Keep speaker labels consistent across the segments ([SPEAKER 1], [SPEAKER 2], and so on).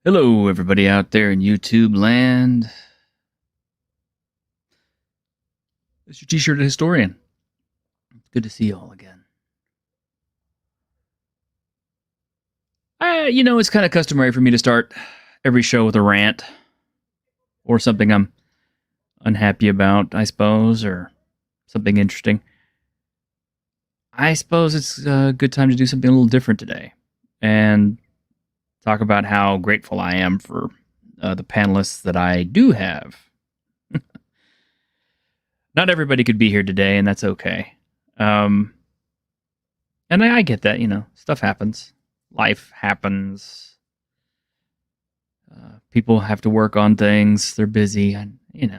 [SPEAKER 1] Hello, everybody out there in YouTube land. It's your T-shirted historian. Good to see you all again. It's kind of customary for me to start every show with a rant or something I'm unhappy about, I suppose, or something interesting. I suppose it's a good time to do something a little different today and talk about how grateful I am for the panelists that I do have. Not everybody could be here today, and that's okay. And I get that, stuff happens. Life happens. People have to work on things. They're busy. And, it's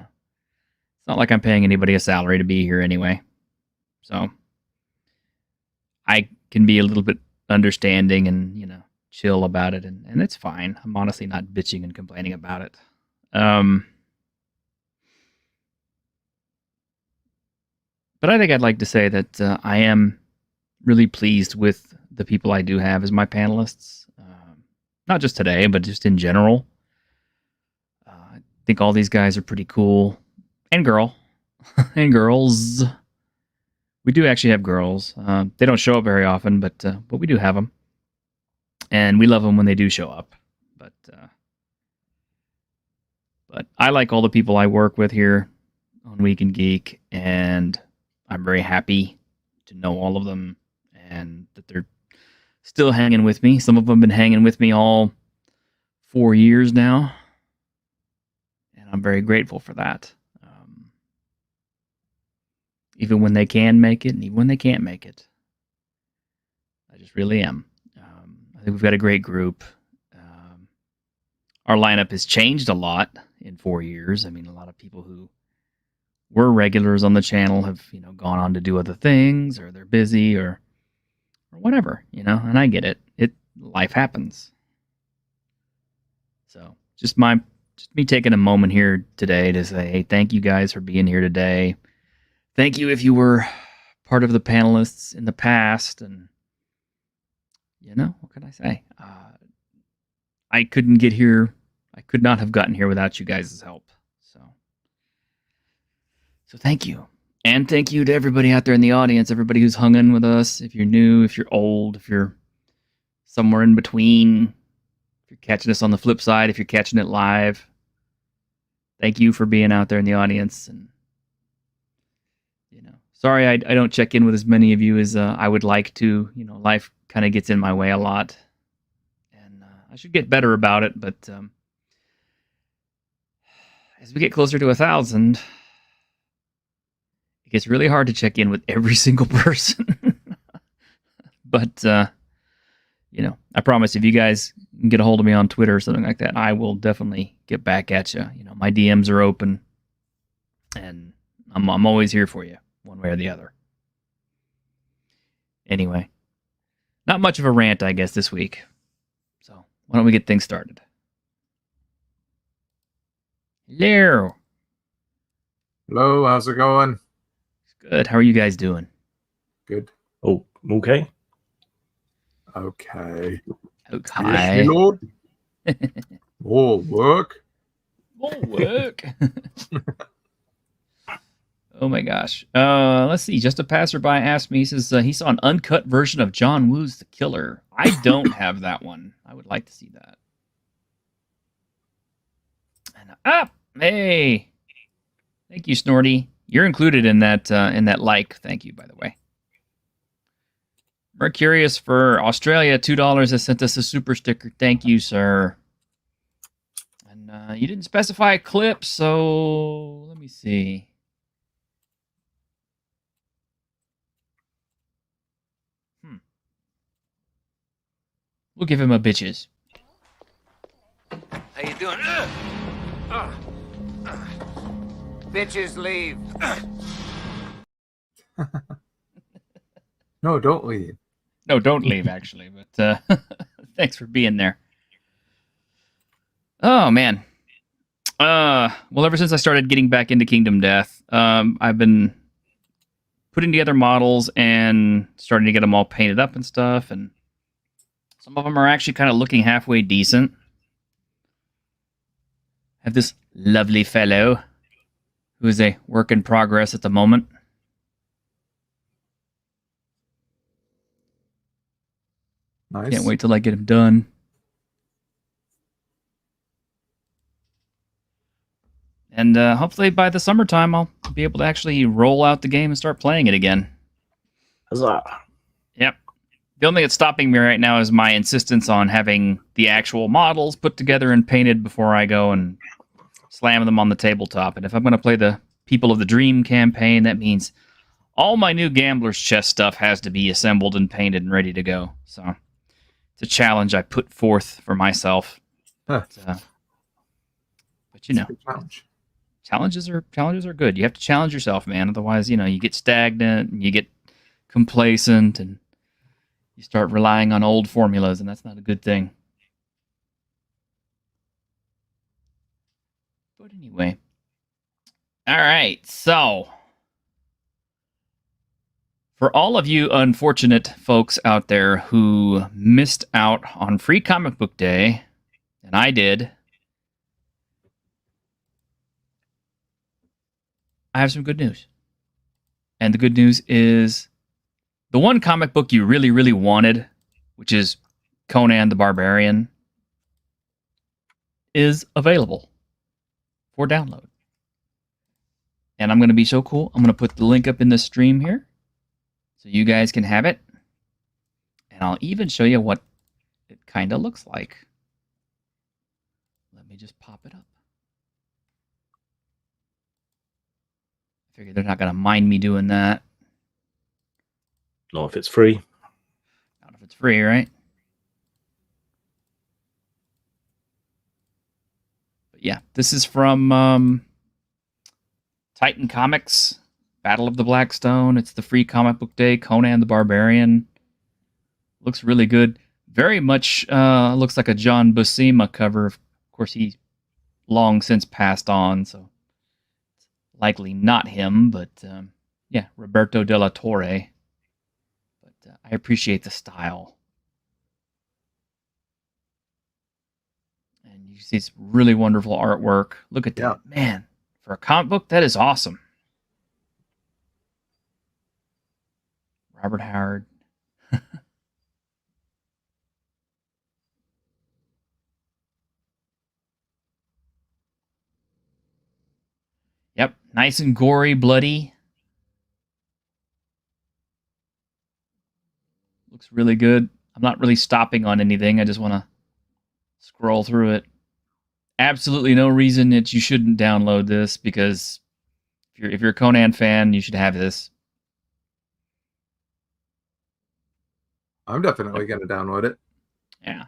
[SPEAKER 1] not like I'm paying anybody a salary to be here anyway. So I can be a little bit understanding and, chill about it. And it's fine. I'm honestly not bitching and complaining about it. But I think I'd like to say that I am really pleased with the people I do have as my panelists. Not just today, but just in general. I think all these guys are pretty cool. And girl. And girls. We do actually have girls. They don't show up very often, but we do have them. And we love them when they do show up. But I like all the people I work with here on Week in Geek, and I'm very happy to know all of them and that they're still hanging with me. Some of them have been hanging with me all 4 years now, and I'm very grateful for that. Even when they can make it, and even when they can't make it. I just really am. I think we've got a great group. Our lineup has changed a lot in 4 years. I mean, a lot of people who were regulars on the channel have, gone on to do other things, or they're busy, or whatever, and I get it. Life happens. So just me taking a moment here today to say, hey, thank you guys for being here today. Thank you if you were part of the panelists in the past, and what can I say? I couldn't get here. I could not have gotten here without you guys' help. So thank you. And thank you to everybody out there in the audience, everybody who's hung in with us. If you're new, if you're old, if you're somewhere in between, if you're catching us on the flip side, if you're catching it live, thank you for being out there in the audience. And, sorry I don't check in with as many of you as I would like to. Life kind of gets in my way a lot. And I should get better about it, but as we get closer to 1,000... it's really hard to check in with every single person. But, I promise if you guys can get a hold of me on Twitter or something like that, I will definitely get back at you. My DMs are open, and I'm always here for you, one way or the other. Anyway, not much of a rant, I guess, this week. So why don't we get things started? Hello.
[SPEAKER 2] Hello, how's it going?
[SPEAKER 1] Good. How are you guys doing?
[SPEAKER 2] Good.
[SPEAKER 3] Oh, okay.
[SPEAKER 2] Okay.
[SPEAKER 1] Okay.
[SPEAKER 2] Yes, my lord. More work.
[SPEAKER 1] More work. Oh my gosh. Let's see. Just a passerby asked me. He says he saw an uncut version of John Woo's The Killer. I don't have that one. I would like to see that. And hey. Thank you, Snorty. You're included in that like. Thank you, by the way. Mercurius for Australia, $2 has sent us a super sticker. Thank you, sir. And you didn't specify a clip, so let me see. We'll give him a bitches.
[SPEAKER 3] How you doing? Bitches leave.
[SPEAKER 2] No, don't leave.
[SPEAKER 1] No, don't leave, actually. But thanks for being there. Oh, man. Well, ever since I started getting back into Kingdom Death, I've been putting together models and starting to get them all painted up and stuff. And some of them are actually kind of looking halfway decent. I have this lovely fellow who is a work in progress at the moment.
[SPEAKER 2] Nice.
[SPEAKER 1] Can't wait till I get him done. And hopefully by the summertime, I'll be able to actually roll out the game and start playing it again.
[SPEAKER 4] Huzzah.
[SPEAKER 1] Yep. The only thing that's stopping me right now is my insistence on having the actual models put together and painted before I go and slam them on the tabletop. And if I'm going to play the People of the Dream campaign, that means all my new Gambler's Chest stuff has to be assembled and painted and ready to go. So it's a challenge I put forth for myself.
[SPEAKER 2] Huh.
[SPEAKER 1] But you know,
[SPEAKER 2] Challenge.
[SPEAKER 1] challenges are good. You have to challenge yourself, man. Otherwise, you know, you get stagnant and you get complacent and you start relying on old formulas, and that's not a good thing. But anyway. All right, so for all of you unfortunate folks out there who missed out on Free Comic Book Day, and I did, I have some good news. And the good news is the one comic book you really, really wanted, which is Conan the Barbarian, is available for download. And I'm going to be so cool. I'm going to put the link up in the stream here so you guys can have it. And I'll even show you what it kind of looks like. Let me just pop it up. I figure they're not going to mind me doing that.
[SPEAKER 4] Not if it's free.
[SPEAKER 1] Not if it's free, right? But yeah, this is from Titan Comics, Battle of the Blackstone. It's the Free Comic Book Day, Conan the Barbarian. Looks really good. Very much looks like a John Buscema cover. Of course, he's long since passed on, so likely not him, but yeah, Roberto de la Torre. But I appreciate the style. And you see it's really wonderful artwork. Look at that. Man, for a comic book, that is awesome. Robert Howard. Yep, nice and gory, bloody. Looks really good. I'm not really stopping on anything. I just want to scroll through it. Absolutely no reason that you shouldn't download this, because if you're a Conan fan, you should have this.
[SPEAKER 2] I'm definitely going to download it.
[SPEAKER 1] Yeah.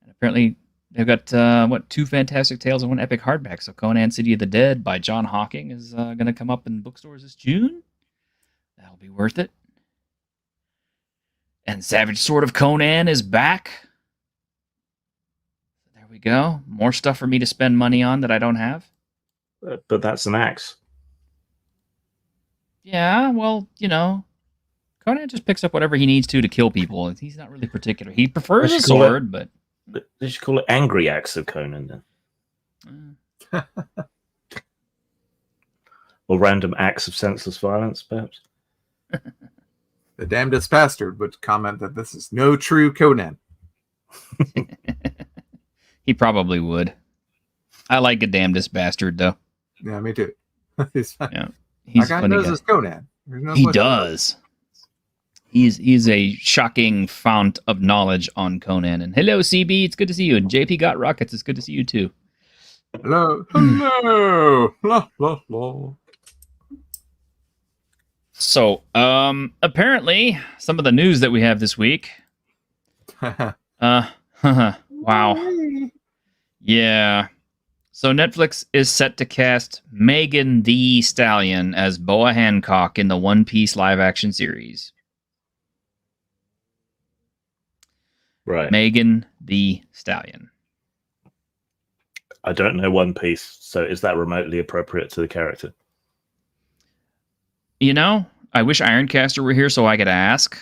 [SPEAKER 1] And apparently they've got, 2 Fantastic Tales and 1 epic hardback. So Conan City of the Dead by John Hawking is going to come up in bookstores this June. That'll be worth it. And Savage Sword of Conan is back. There we go. More stuff for me to spend money on that I don't have.
[SPEAKER 4] But that's an axe.
[SPEAKER 1] Yeah, well, you know, Conan just picks up whatever he needs to kill people. He's not really particular. He prefers a sword, but...
[SPEAKER 4] They should call it Angry Axe of Conan, then. Or Random Acts of Senseless Violence, perhaps.
[SPEAKER 2] The damnedest bastard would comment that this is no true Conan.
[SPEAKER 1] He probably would. I like a damnedest bastard, though.
[SPEAKER 2] Yeah, me too. He's fine.
[SPEAKER 1] Yeah, he's
[SPEAKER 2] my guy
[SPEAKER 1] funny
[SPEAKER 2] knows
[SPEAKER 1] guy.
[SPEAKER 2] his Conan. No
[SPEAKER 1] He
[SPEAKER 2] question.
[SPEAKER 1] does. He's a shocking fount of knowledge on Conan. And hello, CB, it's good to see you. And JP Got Rockets, it's good to see you too.
[SPEAKER 2] Hello. Hello. La, la, la.
[SPEAKER 1] So, apparently, some of the news that we have this week. Wow. Yeah. So Netflix is set to cast Megan Thee Stallion as Boa Hancock in the One Piece live-action series.
[SPEAKER 4] Right.
[SPEAKER 1] Megan Thee Stallion.
[SPEAKER 4] I don't know One Piece, so is that remotely appropriate to the character?
[SPEAKER 1] You know, I wish Ironcaster were here so I could ask,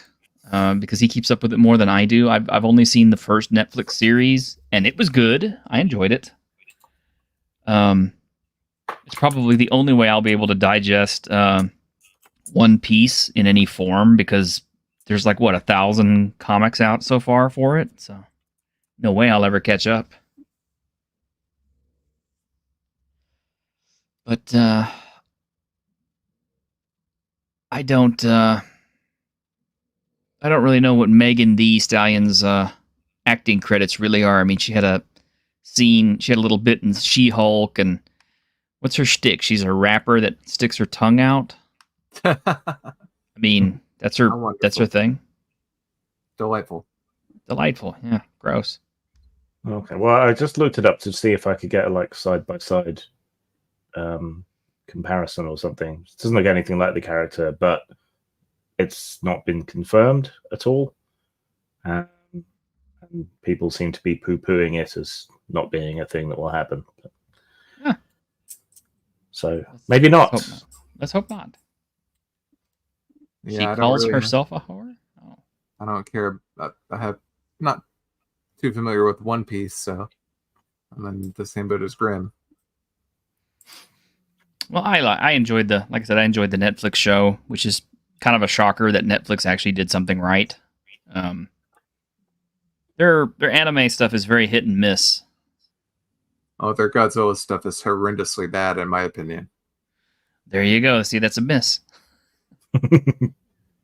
[SPEAKER 1] because he keeps up with it more than I do. I've only seen the first Netflix series, and it was good. I enjoyed it. It's probably the only way I'll be able to digest One Piece in any form, because there's like, what, 1,000 comics out so far for it? So no way I'll ever catch up. But I don't really know what Megan Thee Stallion's acting credits really are. I mean, she had a little bit in She-Hulk, and what's her shtick? She's a rapper that sticks her tongue out. I mean, that's her thing.
[SPEAKER 2] Delightful.
[SPEAKER 1] Yeah, gross.
[SPEAKER 4] Okay, well, I just looked it up to see if I could get a like side-by-side comparison or something. It doesn't look anything like the character, but it's not been confirmed at all. And people seem to be poo-pooing it as not being a thing that will happen.
[SPEAKER 1] Huh.
[SPEAKER 4] So maybe not.
[SPEAKER 1] Let's hope not.
[SPEAKER 2] Yeah,
[SPEAKER 1] She calls herself a whore? Oh.
[SPEAKER 2] I don't care. I have not too familiar with One Piece, so I'm in the same boat as Grimm.
[SPEAKER 1] Well, I enjoyed the Netflix show, which is kind of a shocker that Netflix actually did something right. Their anime stuff is very hit and miss.
[SPEAKER 2] Oh, their Godzilla stuff is horrendously bad, in my opinion.
[SPEAKER 1] There you go. See, that's a miss.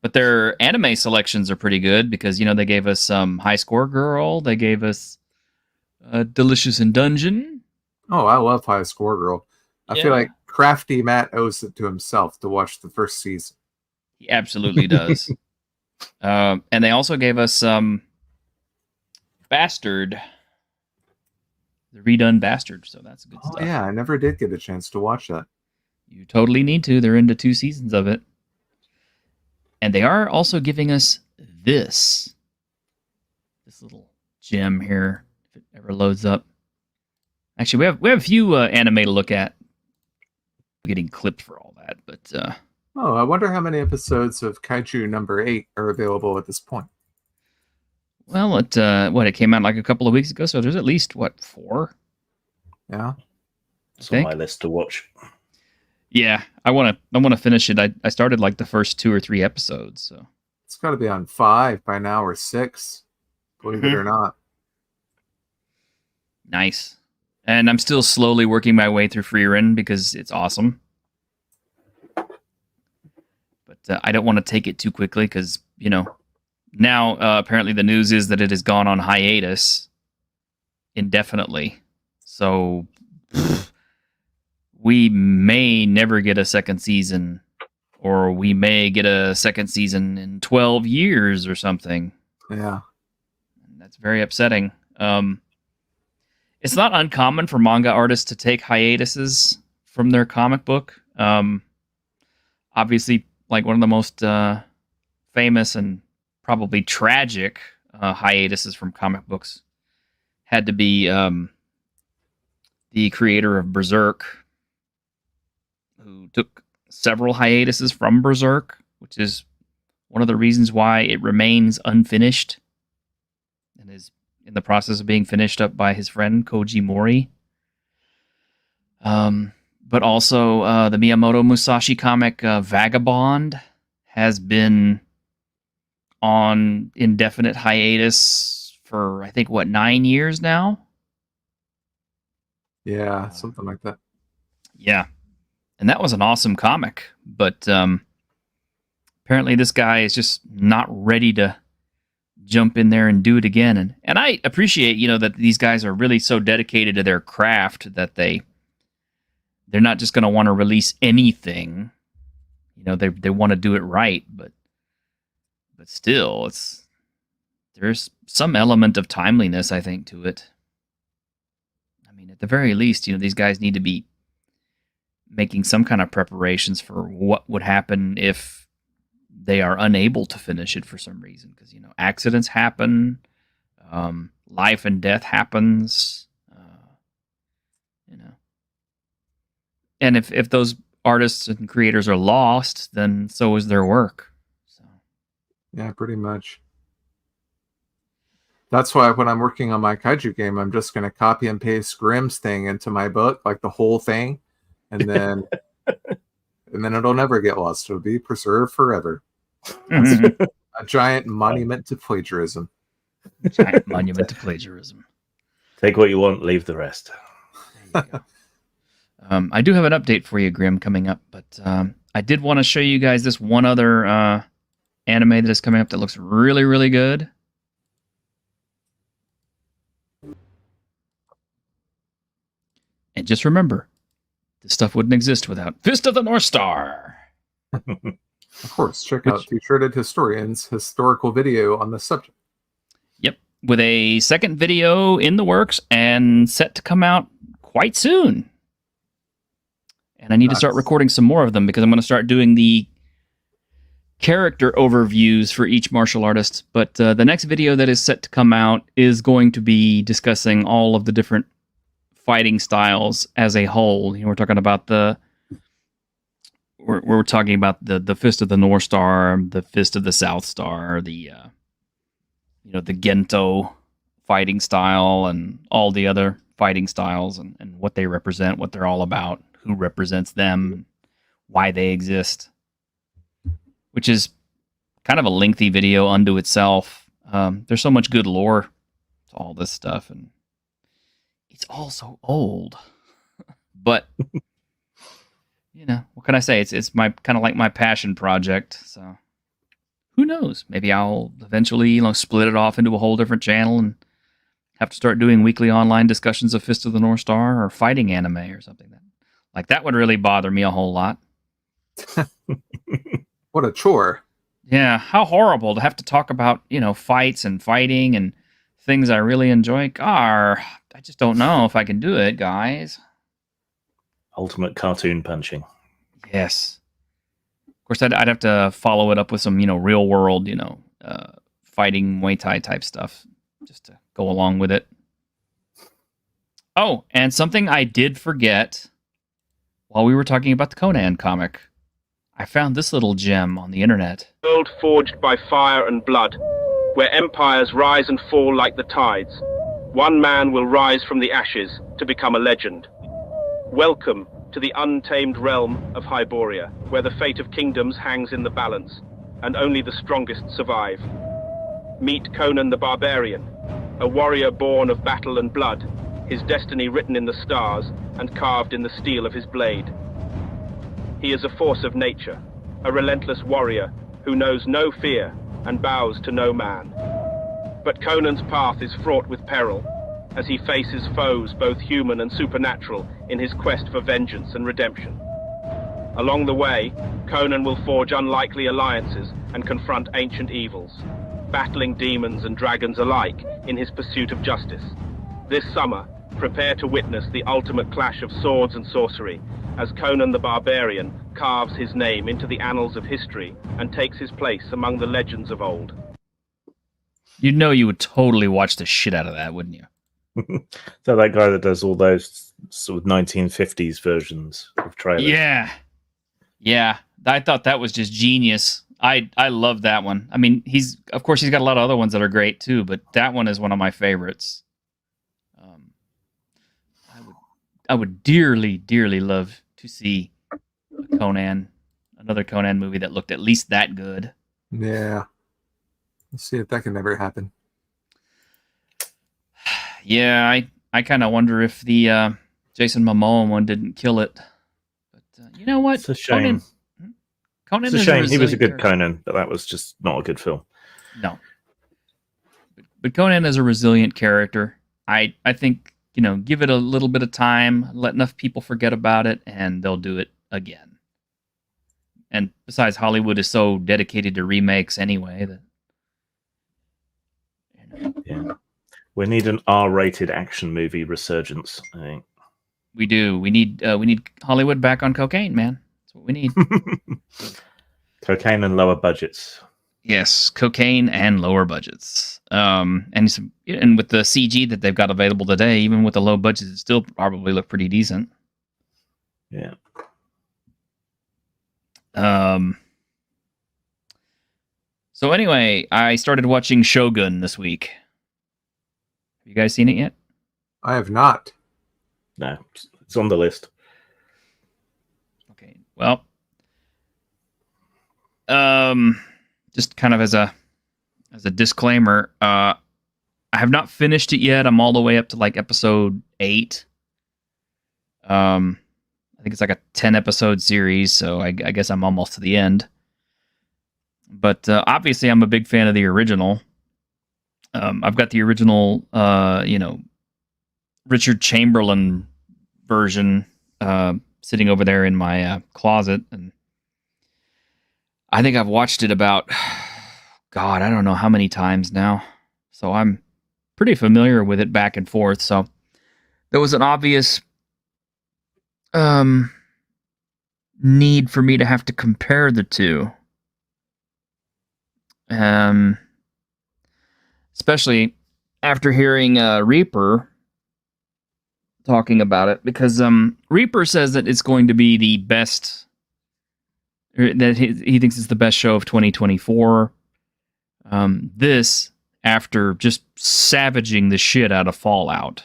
[SPEAKER 1] But their anime selections are pretty good, because, you know, they gave us some High Score Girl. They gave us Delicious in Dungeon.
[SPEAKER 2] Oh, I love High Score Girl. I feel like crafty Matt owes it to himself to watch the first season.
[SPEAKER 1] He absolutely does. And they also gave us Bastard, the redone Bastard. So that's good stuff.
[SPEAKER 2] Yeah, I never did get a chance to watch that.
[SPEAKER 1] You totally need to. They're into 2 seasons of it. And they are also giving us this little gem here, if it ever loads up. Actually, we have a few anime to look at. We're getting clipped for all that, but
[SPEAKER 2] I wonder how many episodes of Kaiju number 8 are available at this point.
[SPEAKER 1] well, it came out like a couple of weeks ago, so there's at least 4?
[SPEAKER 2] Yeah.
[SPEAKER 4] It's on my list to watch.
[SPEAKER 1] Yeah, I want to finish it. I started like the first 2 or 3 episodes, so
[SPEAKER 2] It's got to be on 5 by now, or 6, believe it or not.
[SPEAKER 1] Nice. And I'm still slowly working my way through Freerin because it's awesome. But I don't want to take it too quickly because, you know, now apparently the news is that it has gone on hiatus indefinitely. So we may never get a second season, or we may get a second season in 12 years or something.
[SPEAKER 2] Yeah.
[SPEAKER 1] And that's very upsetting. It's not uncommon for manga artists to take hiatuses from their comic book. Obviously, like one of the most famous and probably tragic hiatuses from comic books had to be the creator of Berserk, who took several hiatuses from Berserk, which is one of the reasons why it remains unfinished and is in the process of being finished up by his friend Koji Mori. But also the Miyamoto Musashi comic Vagabond has been on indefinite hiatus for, I think, 9 years now?
[SPEAKER 2] Yeah, something like that.
[SPEAKER 1] Yeah. And that was an awesome comic, but apparently this guy is just not ready to jump in there and do it again. And I appreciate, you know, that these guys are really so dedicated to their craft that they're not just going to want to release anything. You know, they want to do it right, but still, there's some element of timeliness, I think, to it. I mean, at the very least, these guys need to be making some kind of preparations for what would happen if they are unable to finish it for some reason. Because, accidents happen, life and death happens, And if those artists and creators are lost, then so is their work. So.
[SPEAKER 2] Yeah, pretty much. That's why when I'm working on my kaiju game, I'm just going to copy and paste Grimm's thing into my book, like the whole thing, and then it'll never get lost. It'll be preserved forever.
[SPEAKER 1] Mm-hmm.
[SPEAKER 2] A giant monument to plagiarism.
[SPEAKER 1] Giant monument to plagiarism.
[SPEAKER 4] Take what you want, leave the rest.
[SPEAKER 1] There you go. I do have an update for you, Grim, coming up, but I did want to show you guys this one other anime that is coming up that looks really, really good. And just remember, this stuff wouldn't exist without Fist of the North Star.
[SPEAKER 2] Of course, check out Two-Shirted Historian's historical video on this subject.
[SPEAKER 1] Yep, with a second video in the works and set to come out quite soon. And I need to start recording some more of them because I'm going to start doing the character overviews for each martial artist. But the next video that is set to come out is going to be discussing all of the different fighting styles as a whole. We're talking about we're talking about the Fist of the North Star, the Fist of the South Star, the the Gento fighting style, and all the other fighting styles and what they represent, what they're all about, who represents them, why they exist, which is kind of a lengthy video unto itself. There's so much good lore to all this stuff, and it's all so old. But what can I say? It's my kind of like my passion project. So who knows? Maybe I'll eventually split it off into a whole different channel and have to start doing weekly online discussions of Fist of the North Star or fighting anime or something. That would really bother me a whole lot.
[SPEAKER 2] What a chore.
[SPEAKER 1] Yeah, how horrible to have to talk about, fights and fighting and things I really enjoy. I just don't know if I can do it, guys.
[SPEAKER 4] Ultimate cartoon punching.
[SPEAKER 1] Yes. Of course, I'd have to follow it up with some, real world, fighting Muay Thai type stuff just to go along with it. Oh, and something I did forget while we were talking about the Conan comic. I found this little gem on the internet.
[SPEAKER 5] World forged by fire and blood, where empires rise and fall like the tides. One man will rise from the ashes to become a legend. Welcome to the untamed realm of Hyboria, where the fate of kingdoms hangs in the balance, and only the strongest survive. Meet Conan the Barbarian, a warrior born of battle and blood, his destiny written in the stars and carved in the steel of his blade. He is a force of nature, a relentless warrior who knows no fear and bows to no man. But Conan's path is fraught with peril as he faces foes both human and supernatural in his quest for vengeance and redemption. Along the way, Conan will forge unlikely alliances and confront ancient evils, battling demons and dragons alike in his pursuit of justice. This summer, prepare to witness the ultimate clash of swords and sorcery as Conan the Barbarian carves his name into the annals of history and takes his place among the legends of old.
[SPEAKER 1] You would totally watch the shit out of that, wouldn't you?
[SPEAKER 4] So that guy that does all those sort of 1950s versions of trailers.
[SPEAKER 1] Yeah. I thought that was just genius. I love that one. I mean, he's got a lot of other ones that are great too, but that one is one of my favorites. I would dearly, dearly love to see another Conan movie that looked at least that good.
[SPEAKER 2] Yeah. Let's see if that can ever happen.
[SPEAKER 1] Yeah, I kind of wonder if the Jason Momoa one didn't kill it. But you know what?
[SPEAKER 4] It's a shame.
[SPEAKER 1] Conan
[SPEAKER 4] it's a shame. He was a good Conan, but that was just not a good film.
[SPEAKER 1] No. But Conan is a resilient character. I think, give it a little bit of time, let enough people forget about it, and they'll do it again. And besides, Hollywood is so dedicated to remakes anyway that
[SPEAKER 4] We need an R-rated action movie resurgence, I think.
[SPEAKER 1] We do. We need Hollywood back on cocaine, man. That's what we need.
[SPEAKER 4] Cocaine and lower budgets.
[SPEAKER 1] Yes, cocaine and lower budgets. And with the CG that they've got available today, even with the low budgets, it still probably look pretty decent.
[SPEAKER 4] Yeah.
[SPEAKER 1] So anyway, I started watching Shogun this week. Have you guys seen it yet?
[SPEAKER 2] I have not.
[SPEAKER 4] No, it's on the list.
[SPEAKER 1] Okay. Well, just kind of as a disclaimer, I have not finished it yet. I'm all the way up to like episode 8. I think it's like a 10 episode series, so I guess I'm almost to the end. But obviously, I'm a big fan of the original. I've got the original, Richard Chamberlain version sitting over there in my closet, and I think I've watched it about, God, I don't know how many times now. So I'm pretty familiar with it back and forth. So there was an obvious need for me to have to compare the two. Especially after hearing Reaper talking about it, because Reaper says that it's going to be the best, that he thinks it's the best show of 2024. This, after just savaging the shit out of Fallout.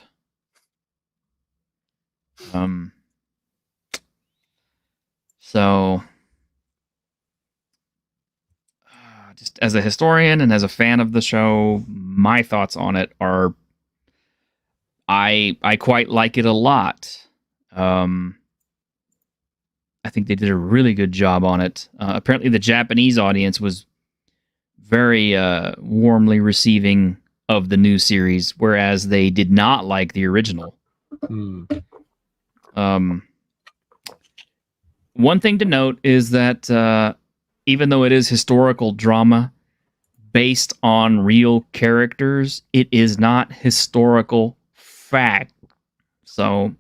[SPEAKER 1] So, just as a historian and as a fan of the show, my thoughts on it are, I quite like it a lot. I think they did a really good job on it. Apparently, the Japanese audience was very warmly receiving of the new series, whereas they did not like the original. One thing to note is that even though it is historical drama based on real characters, it is not historical fact. So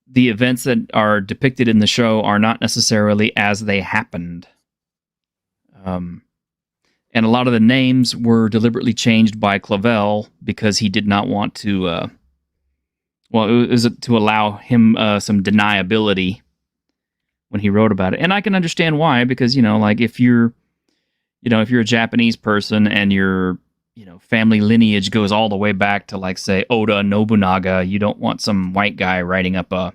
[SPEAKER 1] the events that are depicted in the show are not necessarily as they happened. And a lot of the names were deliberately changed by Clavel because he did not want to, it was to allow him some deniability when he wrote about it. And I can understand why, because, like if you're a Japanese person and your, family lineage goes all the way back to, like, say, Oda Nobunaga, you don't want some white guy writing up a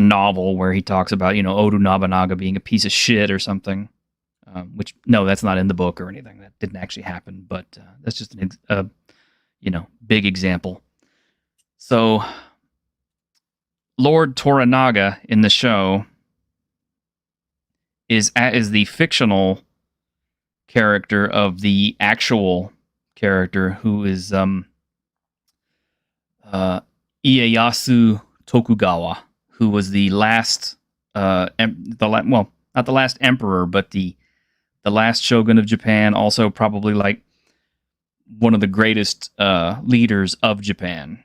[SPEAKER 1] novel where he talks about, Oda Nobunaga being a piece of shit or something. Which, no, that's not in the book or anything. That didn't actually happen, but that's just an big example. So, Lord Toranaga in the show is the fictional character of the actual character, who is Ieyasu Tokugawa, who was the last, not the last emperor, but the last shogun of Japan, also probably like one of the greatest leaders of Japan,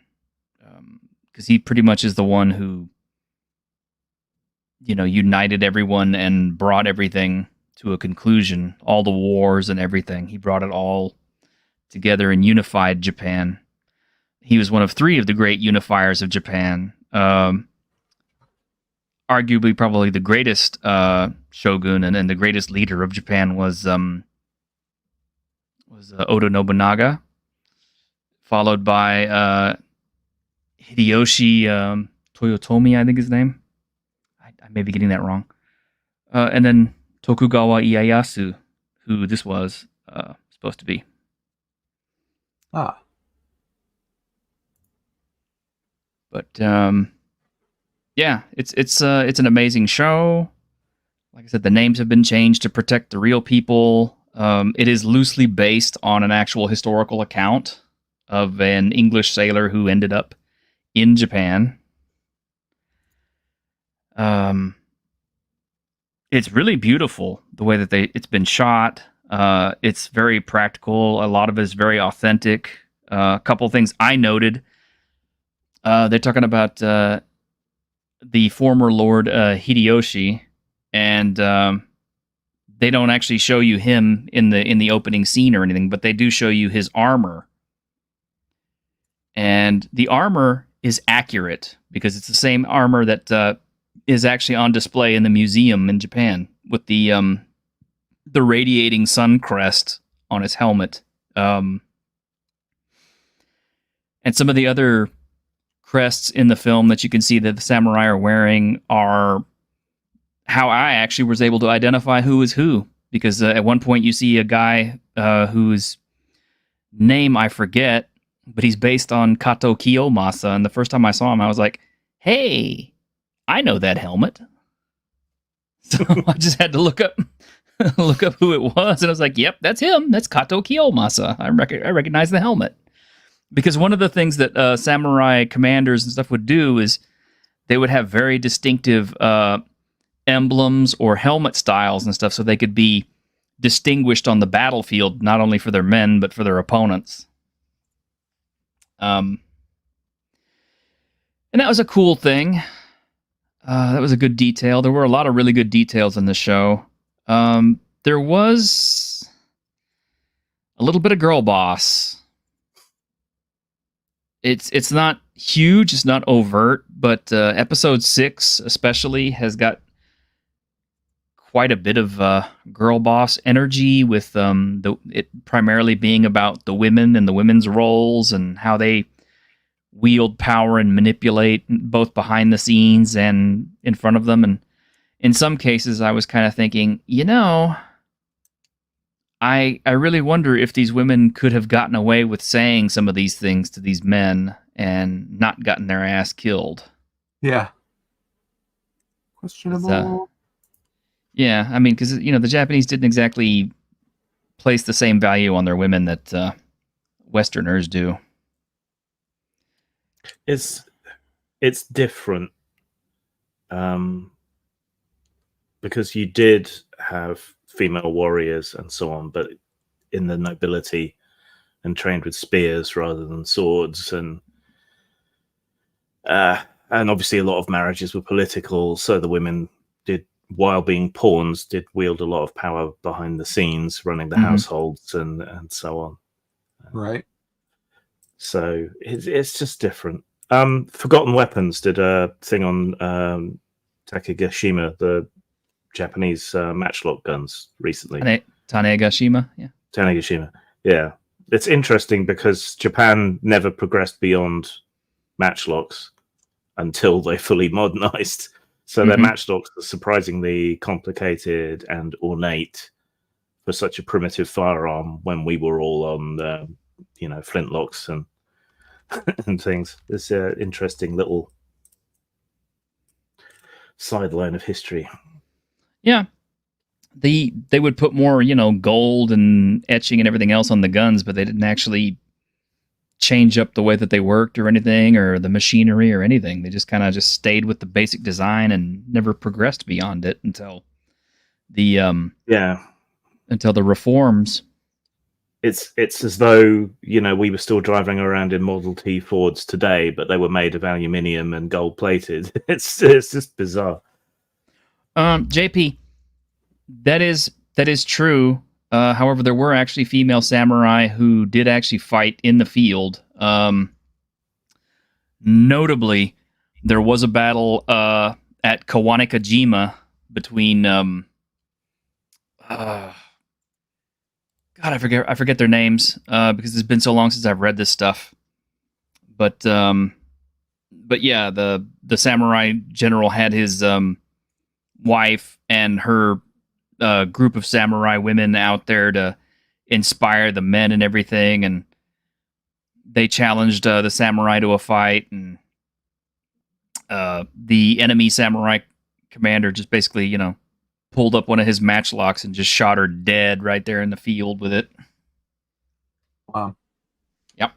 [SPEAKER 1] because he pretty much is the one who, united everyone and brought everything to a conclusion, all the wars and everything. He brought it all together and unified Japan. He was one of 3 of the great unifiers of Japan. Arguably, probably the greatest shogun and the greatest leader of Japan was Oda Nobunaga, followed by Hideyoshi Toyotomi, I think his name. I may be getting that wrong. And then Tokugawa Ieyasu, who this was supposed to be. But yeah, it's an amazing show. Like I said, the names have been changed to protect the real people. It is loosely based on an actual historical account of an English sailor who ended up in Japan. It's really beautiful the way that it's been shot. It's very practical. A lot of it is very authentic. A couple of things I noted. They're talking about the former Lord Hideyoshi, and they don't actually show you him in the opening scene or anything, but they do show you his armor. And the armor is accurate because it's the same armor that is actually on display in the museum in Japan with the radiating sun crest on his helmet. And some of the other crests in the film that you can see that the samurai are wearing are how I actually was able to identify who is who. Because at one point you see a guy whose name I forget, but he's based on Kato Kiyomasa. And the first time I saw him, I was like, hey, I know that helmet. So I just had to look up who it was. And I was like, yep, that's him. That's Kato Kiyomasa. I recognize the helmet. Because one of the things that samurai commanders and stuff would do is they would have very distinctive emblems or helmet styles and stuff so they could be distinguished on the battlefield, not only for their men, but for their opponents. And that was a cool thing. That was a good detail. There were a lot of really good details in the show. There was a little bit of girl boss. It's not huge, it's not overt, but episode 6 especially has got quite a bit of girl boss energy, with it primarily being about the women and the women's roles and how they wield power and manipulate both behind the scenes and in front of them. And in some cases I was kind of thinking, I really wonder if these women could have gotten away with saying some of these things to these men and not gotten their ass killed.
[SPEAKER 2] Yeah. Questionable.
[SPEAKER 1] Yeah, I mean, because the Japanese didn't exactly place the same value on their women that Westerners do.
[SPEAKER 4] It's different, because you did have female warriors and so on, but in the nobility and trained with spears rather than swords, and obviously a lot of marriages were political, so the women did, while being pawns, did wield a lot of power behind the scenes, running the households and so on.
[SPEAKER 2] Right.
[SPEAKER 4] So it's just different. Forgotten Weapons did a thing on Takegashima, the Japanese matchlock guns, recently.
[SPEAKER 1] Tanegashima, yeah.
[SPEAKER 4] Tanegashima, yeah. It's interesting because Japan never progressed beyond matchlocks until they fully modernized. So their matchlocks are surprisingly complicated and ornate for such a primitive firearm when we were all on, flintlocks and and things. It's an interesting little sideline of history.
[SPEAKER 1] Yeah. They would put more, gold and etching and everything else on the guns, but they didn't actually change up the way that they worked or anything, or the machinery or anything. They just kind of stayed with the basic design and never progressed beyond it until the until the reforms.
[SPEAKER 4] It's as though, we were still driving around in Model T Fords today, but they were made of aluminium and gold plated. It's just bizarre.
[SPEAKER 1] JP, that is true. However, there were actually female samurai who did actually fight in the field. Notably, there was a battle at Kawanikajima between God, I forget their names because it's been so long since I've read this stuff. But yeah, the samurai general had his wife and her group of samurai women out there to inspire the men and everything, and they challenged the samurai to a fight, and the enemy samurai commander just basically, pulled up one of his matchlocks and just shot her dead right there in the field with it.
[SPEAKER 2] Wow.
[SPEAKER 1] Yep.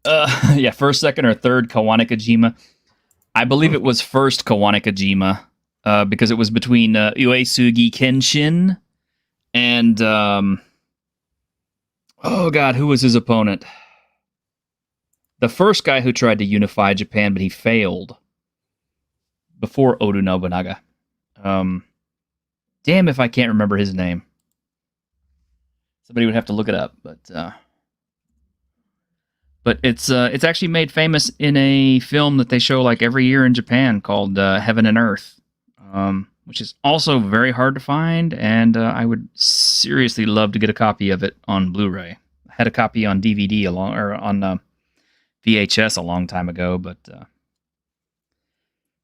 [SPEAKER 1] Yeah, first, second, or third Kawanikajima. I believe it was first Kawanikajima, because it was between Uesugi Kenshin And oh god, who was his opponent? The first guy who tried to unify Japan, but he failed before Oda Nobunaga. Damn if I can't remember his name. Somebody would have to look it up, but it's actually made famous in a film that they show like every year in Japan called Heaven and Earth, which is also very hard to find, and I would seriously love to get a copy of it on Blu-ray. I had a copy on DVD on VHS a long time ago, but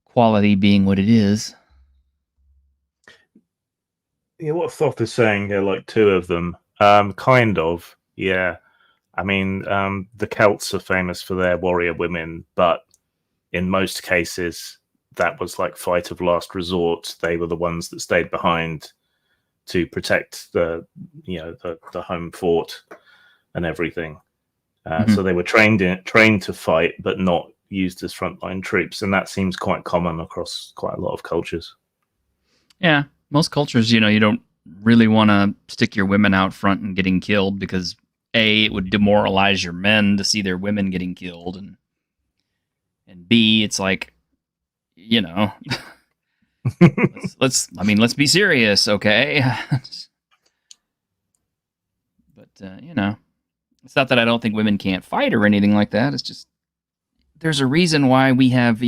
[SPEAKER 1] quality being what it is.
[SPEAKER 4] Yeah, what Thoth is saying, there are like two of them. Kind of, yeah. I mean, the Celts are famous for their warrior women, but in most cases, that was like fight of last resort. They were the ones that stayed behind to protect the home fort and everything. So they were trained to fight, but not used as frontline troops, and that seems quite common across quite a lot of cultures.
[SPEAKER 1] Yeah, most cultures, you don't really want to stick your women out front and getting killed because A, it would demoralize your men to see their women getting killed, and B, it's like, let's be serious, okay? But it's not that I don't think women can't fight or anything like that. It's just there's a reason why we have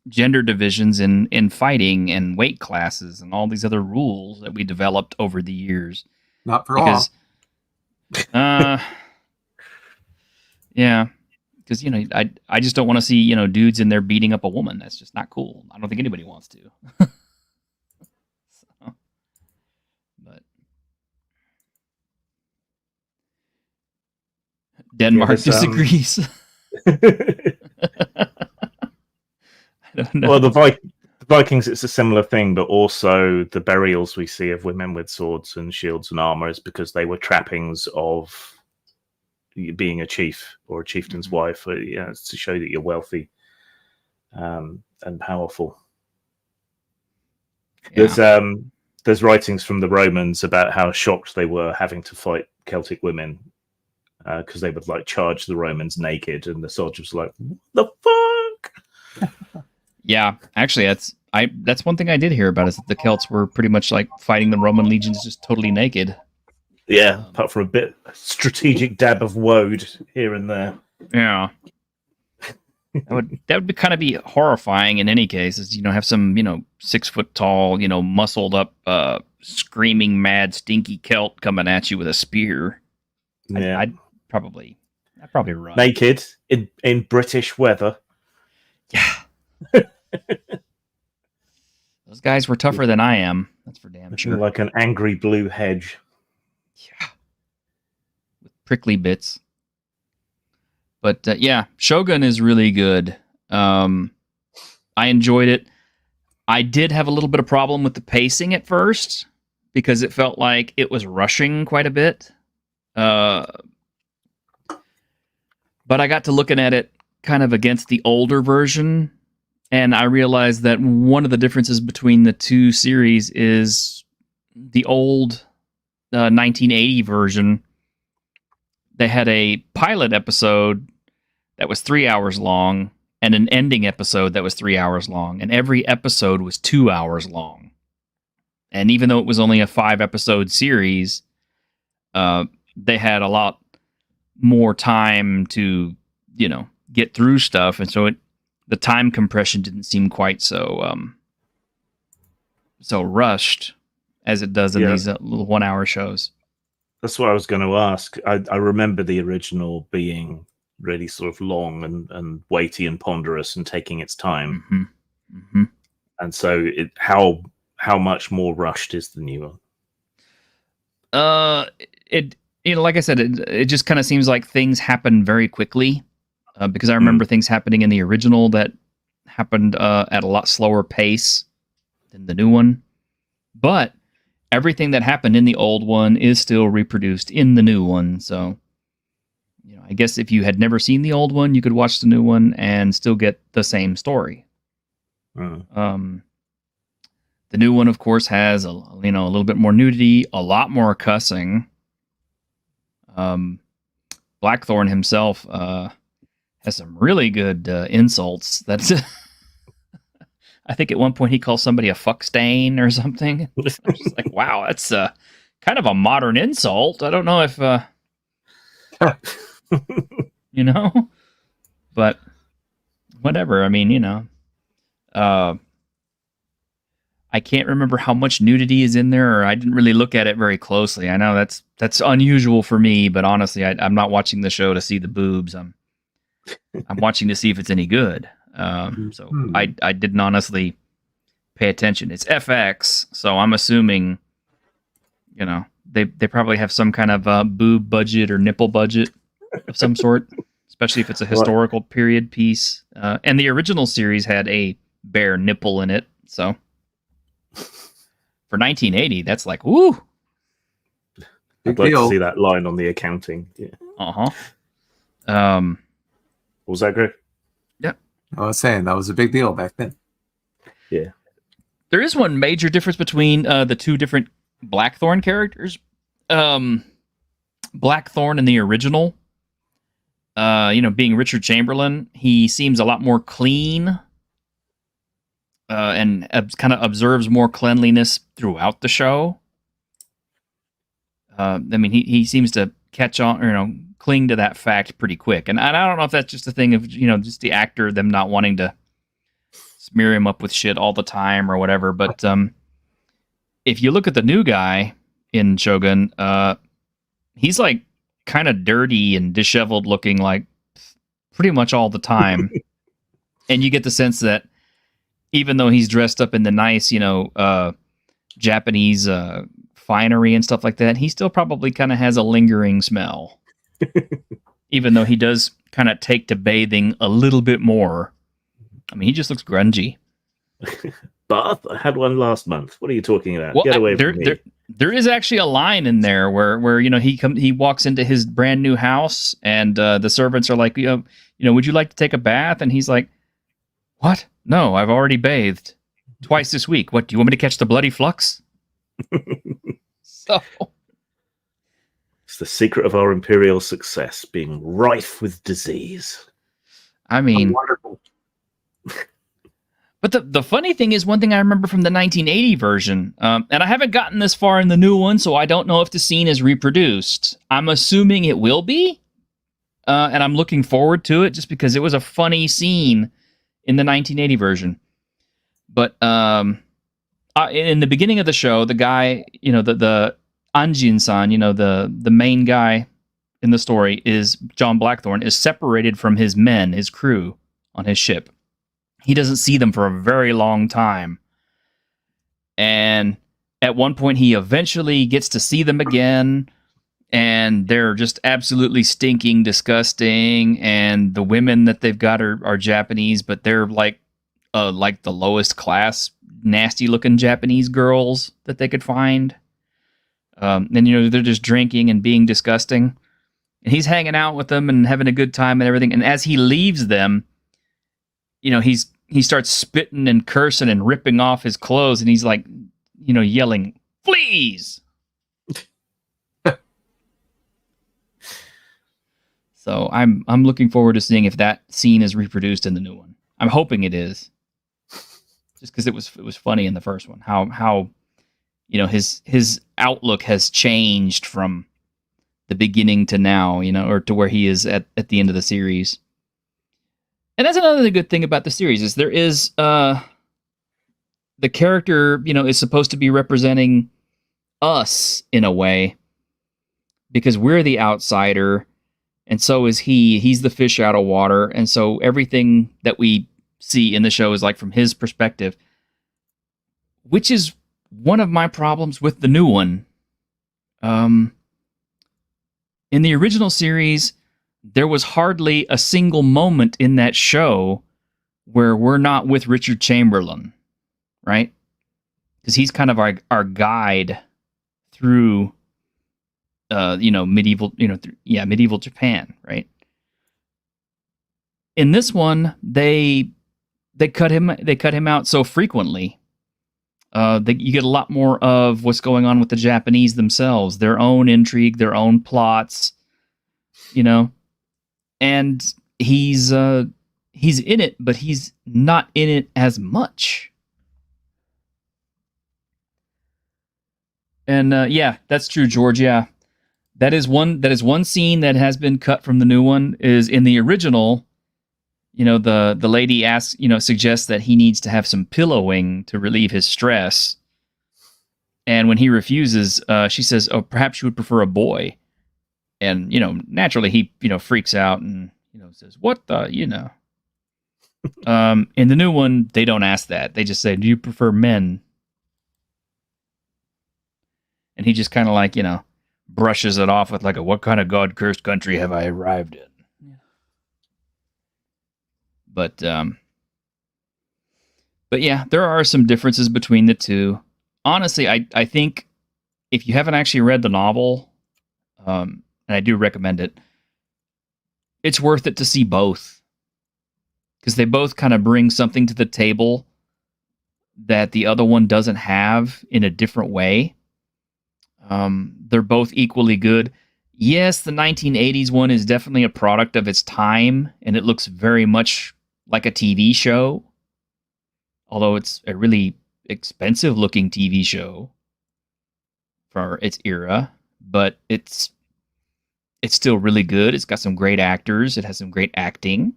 [SPEAKER 1] gender divisions in fighting and weight classes and all these other rules that we developed over the years.
[SPEAKER 2] Not for all.
[SPEAKER 1] Yeah, because I just don't want to see dudes in there beating up a woman. That's just not cool. I don't think anybody wants to. But Denmark disagrees. I don't know.
[SPEAKER 4] Well, the Vikings, it's a similar thing, but also the burials we see of women with swords and shields and armor is because they were trappings of being a chief or a chieftain's wife, to show that you're wealthy and powerful. Yeah. There's writings from the Romans about how shocked they were having to fight Celtic women because they would like charge the Romans naked, and the soldiers were like, "What the fuck?"
[SPEAKER 1] Yeah, actually, that's one thing I did hear about is that the Celts were pretty much like fighting the Roman legions just totally naked.
[SPEAKER 4] Yeah, apart from a strategic dab of woad here and there.
[SPEAKER 1] Yeah, that would be kind of be horrifying in any case. Is have some 6 foot tall muscled up screaming mad stinky Celt coming at you with a spear. Yeah, I'd probably run
[SPEAKER 4] naked in British weather.
[SPEAKER 1] Yeah. Those guys were tougher than I am. That's for damn sure.
[SPEAKER 4] Like an angry blue hedge.
[SPEAKER 1] Yeah. With prickly bits. But yeah, Shogun is really good. I enjoyed it. I did have a little bit of problem with the pacing at first because it felt like it was rushing quite a bit. But I got to looking at it kind of against the older version, and I realized that one of the differences between the two series is the old 1980 version. They had a pilot episode that was 3 hours long and an ending episode that was 3 hours long, and every episode was 2 hours long. And even though it was only a 5-episode series, they had a lot more time to, get through stuff, and so the time compression didn't seem quite so rushed as it does in these little 1 hour shows.
[SPEAKER 4] That's what I was going to ask. I remember the original being really sort of long and weighty and ponderous and taking its time.
[SPEAKER 1] Mm-hmm. Mm-hmm.
[SPEAKER 4] And so how much more rushed is the new one?
[SPEAKER 1] It like I said, it just kind of seems like things happen very quickly. Because I remember things happening in the original that happened at a lot slower pace than the new one. But everything that happened in the old one is still reproduced in the new one. So, I guess if you had never seen the old one, you could watch the new one and still get the same story. The new one, of course, has a little bit more nudity, a lot more cussing. Blackthorn himself has some really good insults. That's I think at one point he calls somebody a fuck stain or something. I was just like, wow, that's kind of a modern insult. I don't know if but whatever. I mean, I can't remember how much nudity is in there, or I didn't really look at it very closely. I know that's unusual for me, but honestly, I'm not watching the show to see the boobs. I'm watching to see if it's any good. So I didn't honestly pay attention. It's FX, so I'm assuming, they probably have some kind of boob budget or nipple budget of some sort, especially if it's a historical period piece. And the original series had a bare nipple in it, so for 1980, that's like, woo!
[SPEAKER 4] I'd like to see that line on the accounting. Yeah.
[SPEAKER 1] Uh-huh.
[SPEAKER 4] What was that, Greg?
[SPEAKER 1] Yeah.
[SPEAKER 2] I was saying that was a big deal back then.
[SPEAKER 4] Yeah.
[SPEAKER 1] There is one major difference between the two different Blackthorn characters. Blackthorn in the original, being Richard Chamberlain, he seems a lot more clean and kind of observes more cleanliness throughout the show. He seems to catch on, cling to that fact pretty quick. And I don't know if that's just a thing of, just the actor, them not wanting to smear him up with shit all the time or whatever. But if you look at the new guy in Shogun, he's like kind of dirty and disheveled looking like pretty much all the time. And you get the sense that even though he's dressed up in the nice, Japanese finery and stuff like that, he still probably kind of has a lingering smell. Even though he does kind of take to bathing a little bit more. I mean, he just looks grungy.
[SPEAKER 4] Bath? I had one last month. What are you talking about?
[SPEAKER 1] Well,
[SPEAKER 4] Get away from me.
[SPEAKER 1] There is actually a line in there where he walks into his brand new house and the servants are like, would you like to take a bath? And he's like, what? No, I've already bathed twice this week. What, do you want me to catch the bloody flux? So
[SPEAKER 4] it's the secret of our imperial success, being rife with disease.
[SPEAKER 1] I mean,
[SPEAKER 2] wonderful.
[SPEAKER 1] But the funny thing is, one thing I remember from the 1980 version, and I haven't gotten this far in the new one, so I don't know if the scene is reproduced. I'm assuming it will be, and I'm looking forward to it just because it was a funny scene in the 1980 version. But in the beginning of the show, the guy, the Anjin-san, the main guy in the story is John Blackthorn, is separated from his men, his crew on his ship. He doesn't see them for a very long time. And at one point, he eventually gets to see them again, and they're just absolutely stinking, disgusting, and the women that they've got are Japanese, but they're like the lowest class, nasty-looking Japanese girls that they could find. And, they're just drinking and being disgusting. And he's hanging out with them and having a good time and everything. And as he leaves them, he starts spitting and cursing and ripping off his clothes. And he's like, yelling, "Fleas!" So I'm looking forward to seeing if that scene is reproduced in the new one. I'm hoping it is. Just because it was funny in the first one. How his outlook has changed from the beginning to now, or to where he is at the end of the series. And that's another good thing about the series is there is the character, is supposed to be representing us in a way because we're the outsider and so is he. He's the fish out of water. And so everything that we see in the show is like from his perspective, which is one of my problems with the new one. In the original series, there was hardly a single moment in that show where we're not with Richard Chamberlain, right? Because he's kind of our guide through, medieval Japan, right? In this one, they cut him out so frequently You get a lot more of what's going on with the Japanese themselves, their own intrigue, their own plots, you know. And he's in it, but he's not in it as much. And yeah, that's true, George. Yeah, that is one scene that has been cut from the new one. Is in the original. You know, the lady asks, suggests that he needs to have some pillowing to relieve his stress. And when he refuses, she says, "Oh, perhaps you would prefer a boy." And, naturally he, freaks out and, says, "What the, in the new one, they don't ask that. They just say, "Do you prefer men?" And he just kind of like, brushes it off with like "What kind of God-cursed country have I arrived in?" But yeah, there are some differences between the two. Honestly, I think if you haven't actually read the novel, and I do recommend it, it's worth it to see both. Because they both kind of bring something to the table that the other one doesn't have in a different way. They're both equally good. Yes, the 1980s one is definitely a product of its time, and it looks very much like a TV show. Although it's a really expensive looking TV show for its era, but it's still really good. It's got some great actors. It has some great acting.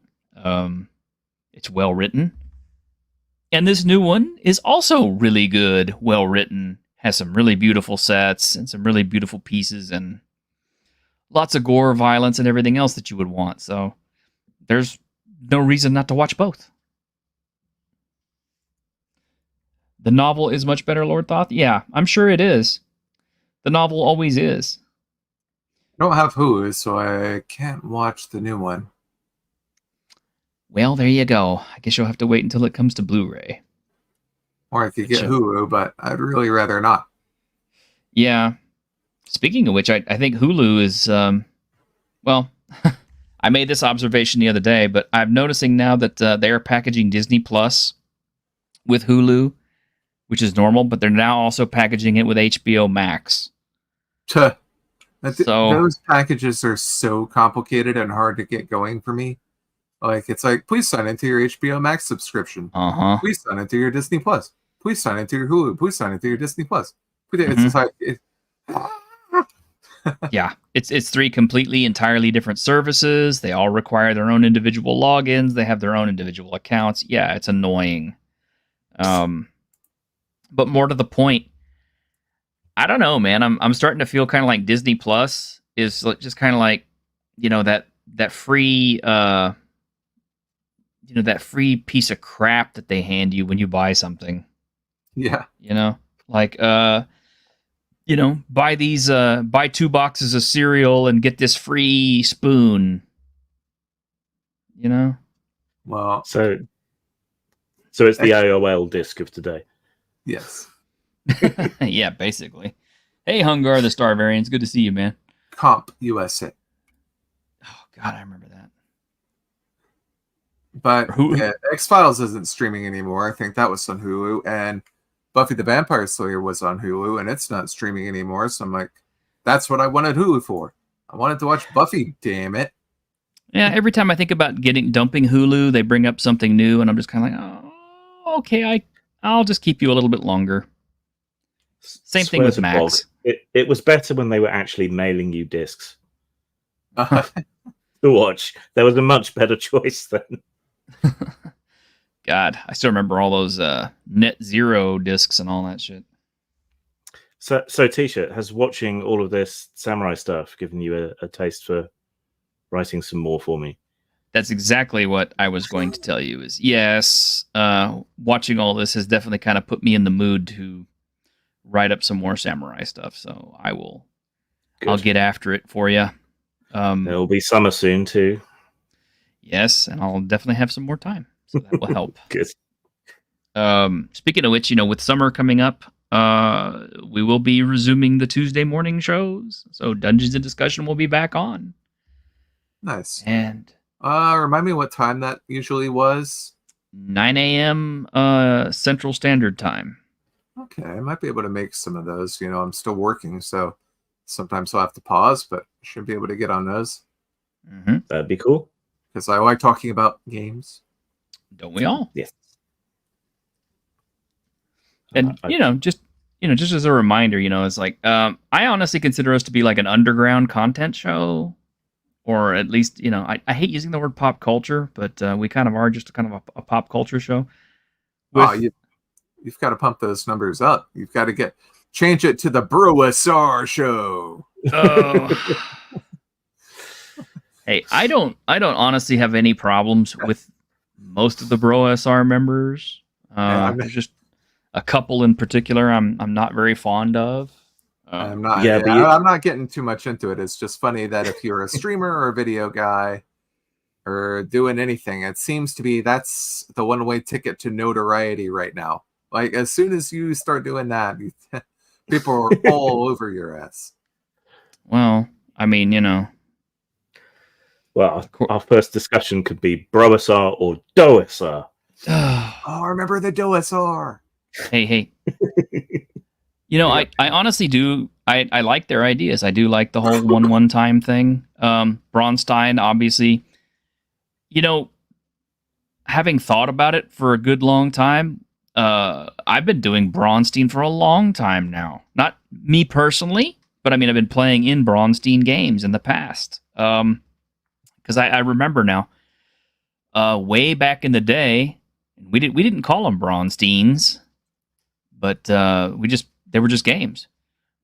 [SPEAKER 1] It's well written. And this new one is also really good, well written, has some really beautiful sets and some really beautiful pieces and lots of gore, violence, and everything else that you would want. So there's no reason not to watch both. The novel is much better, Lord Thoth? Yeah, I'm sure it is. The novel always is.
[SPEAKER 2] I don't have Hulu, so I can't watch the new one.
[SPEAKER 1] Well, there you go. I guess you'll have to wait until it comes to Blu-ray.
[SPEAKER 2] Or I could get Hulu, but I'd really rather not.
[SPEAKER 1] Yeah. Speaking of which, I think Hulu is, well, I made this observation the other day, but I'm noticing now that they are packaging Disney Plus with Hulu, which is normal, but they're now also packaging it with HBO Max.
[SPEAKER 2] Those packages are so complicated and hard to get going for me. Like, it's like, please sign into your HBO Max subscription. Please sign into your Disney Plus. Please sign into your Hulu. Please sign into your Disney Plus. It's just like...
[SPEAKER 1] Yeah, it's three completely, entirely different services. They all require their own individual logins. They have their own individual accounts. Yeah, it's annoying. But more to the point, I don't know, man. I'm starting to feel kind of like Disney Plus is just kind of like, that free that free piece of crap that they hand you when you buy something.
[SPEAKER 2] Yeah.
[SPEAKER 1] Like buy 2 boxes of cereal and get this free spoon.
[SPEAKER 2] Well,
[SPEAKER 4] so it's the AOL disc of today.
[SPEAKER 2] Yes.
[SPEAKER 1] Yeah, basically. Hey, Hungar, the Star Variants. Good to see you, man.
[SPEAKER 2] Comp USA.
[SPEAKER 1] Oh, God, I remember that.
[SPEAKER 2] But X-Files isn't streaming anymore. I think that was on Hulu. And Buffy the Vampire Slayer was on Hulu, and it's not streaming anymore. So I'm like, that's what I wanted Hulu for. I wanted to watch Buffy, damn it.
[SPEAKER 1] Yeah, every time I think about dumping Hulu, they bring up something new, and I'm just kind of like, oh, okay, I'll just keep you a little bit longer. Same thing with Max.
[SPEAKER 4] It was better when they were actually mailing you discs to watch. There was a much better choice then.
[SPEAKER 1] God, I still remember all those Net Zero discs and all that shit.
[SPEAKER 4] So T-shirt, has watching all of this samurai stuff given you a taste for writing some more for me?
[SPEAKER 1] That's exactly what I was going to tell you. Is yes, watching all this has definitely kind of put me in the mood to write up some more samurai stuff. So I will. Good. I'll get after it for you.
[SPEAKER 4] There'll be summer soon too.
[SPEAKER 1] Yes, and I'll definitely have some more time, so that will help.
[SPEAKER 4] Good.
[SPEAKER 1] Speaking of which, with summer coming up, we will be resuming the Tuesday morning shows. So Dungeons and Discussion will be back on.
[SPEAKER 2] Nice.
[SPEAKER 1] And
[SPEAKER 2] remind me what time that usually was.
[SPEAKER 1] 9 a.m. Central Standard Time.
[SPEAKER 2] Okay, I might be able to make some of those. I'm still working, so sometimes I'll have to pause, but I should be able to get on those.
[SPEAKER 1] Mm-hmm.
[SPEAKER 4] That'd be cool.
[SPEAKER 2] Because I like talking about games.
[SPEAKER 1] Don't we all?
[SPEAKER 4] Yes.
[SPEAKER 1] And just as a reminder, it's like I honestly consider us to be like an underground content show, or at least I hate using the word pop culture, but we kind of are just kind of a pop culture show.
[SPEAKER 2] You've got to pump those numbers up. You've got to change it to the Brosar show.
[SPEAKER 1] Oh. Hey, I don't honestly have any problems with most of the Brosar members. There's just a couple in particular I'm not very fond of.
[SPEAKER 2] I'm not. Yeah, I'm not getting too much into it. It's just funny that if you're a streamer or a video guy or doing anything, it seems to be that's the one-way ticket to notoriety right now. Like as soon as you start doing that, people are all over your ass.
[SPEAKER 1] Well, I mean,
[SPEAKER 4] Well, our first discussion could be Brosar or Doesar.
[SPEAKER 2] Oh, remember the Doesar.
[SPEAKER 1] Hey. I honestly do. I like their ideas. I do like the whole one time thing. Braunstein, obviously, having thought about it for a good long time, I've been doing Braunstein for a long time now. Not me personally, but I mean, I've been playing in Braunstein games in the past. Because I remember now, way back in the day, we didn't call them Braunsteins, but they were just games.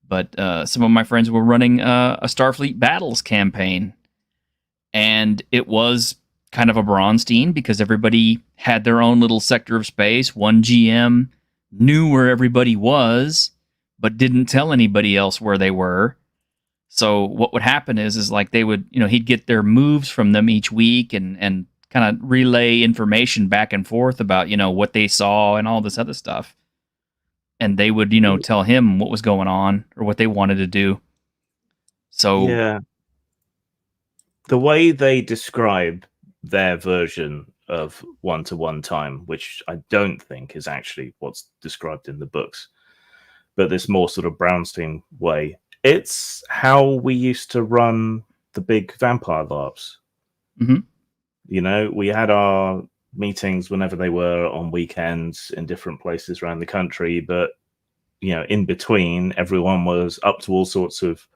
[SPEAKER 1] But some of my friends were running a Starfleet Battles campaign, and it was kind of a Braunstein because everybody had their own little sector of space. One GM knew where everybody was, but didn't tell anybody else where they were. So what would happen is like they would, he'd get their moves from them each week and kind of relay information back and forth about, what they saw and all this other stuff. And they would, tell him what was going on or what they wanted to do. So
[SPEAKER 4] yeah, the way they describe their version of one-to-one time, which I don't think is actually what's described in the books, but this more sort of Braunstein way, it's how we used to run the big vampire LARPs.
[SPEAKER 1] Mm-hmm.
[SPEAKER 4] We had our meetings whenever they were on weekends in different places around the country, but in between, everyone was up to all sorts of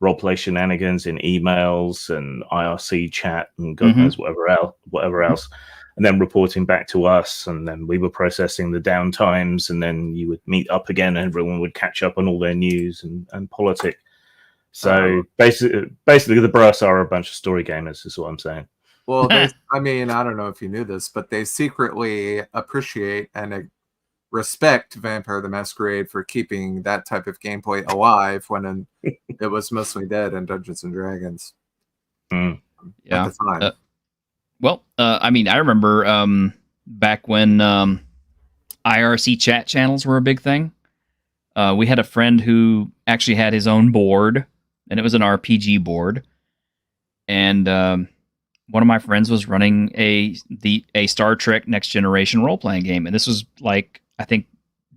[SPEAKER 4] roleplay shenanigans in emails and IRC chat and God knows whatever else, and then reporting back to us, and then we were processing the downtimes, and then you would meet up again and everyone would catch up on all their news and politic. So basically the Brosar are a bunch of story gamers is what I'm saying.
[SPEAKER 2] Well, I mean, I don't know if you knew this, but they secretly appreciate and respect Vampire the Masquerade for keeping that type of gameplay alive when it was mostly dead in Dungeons and Dragons.
[SPEAKER 1] Yeah.
[SPEAKER 2] At the time.
[SPEAKER 1] I mean, I remember back when IRC chat channels were a big thing. We had a friend who actually had his own board, and it was an RPG board. And one of my friends was running a Star Trek Next Generation role-playing game, and this was like, I think,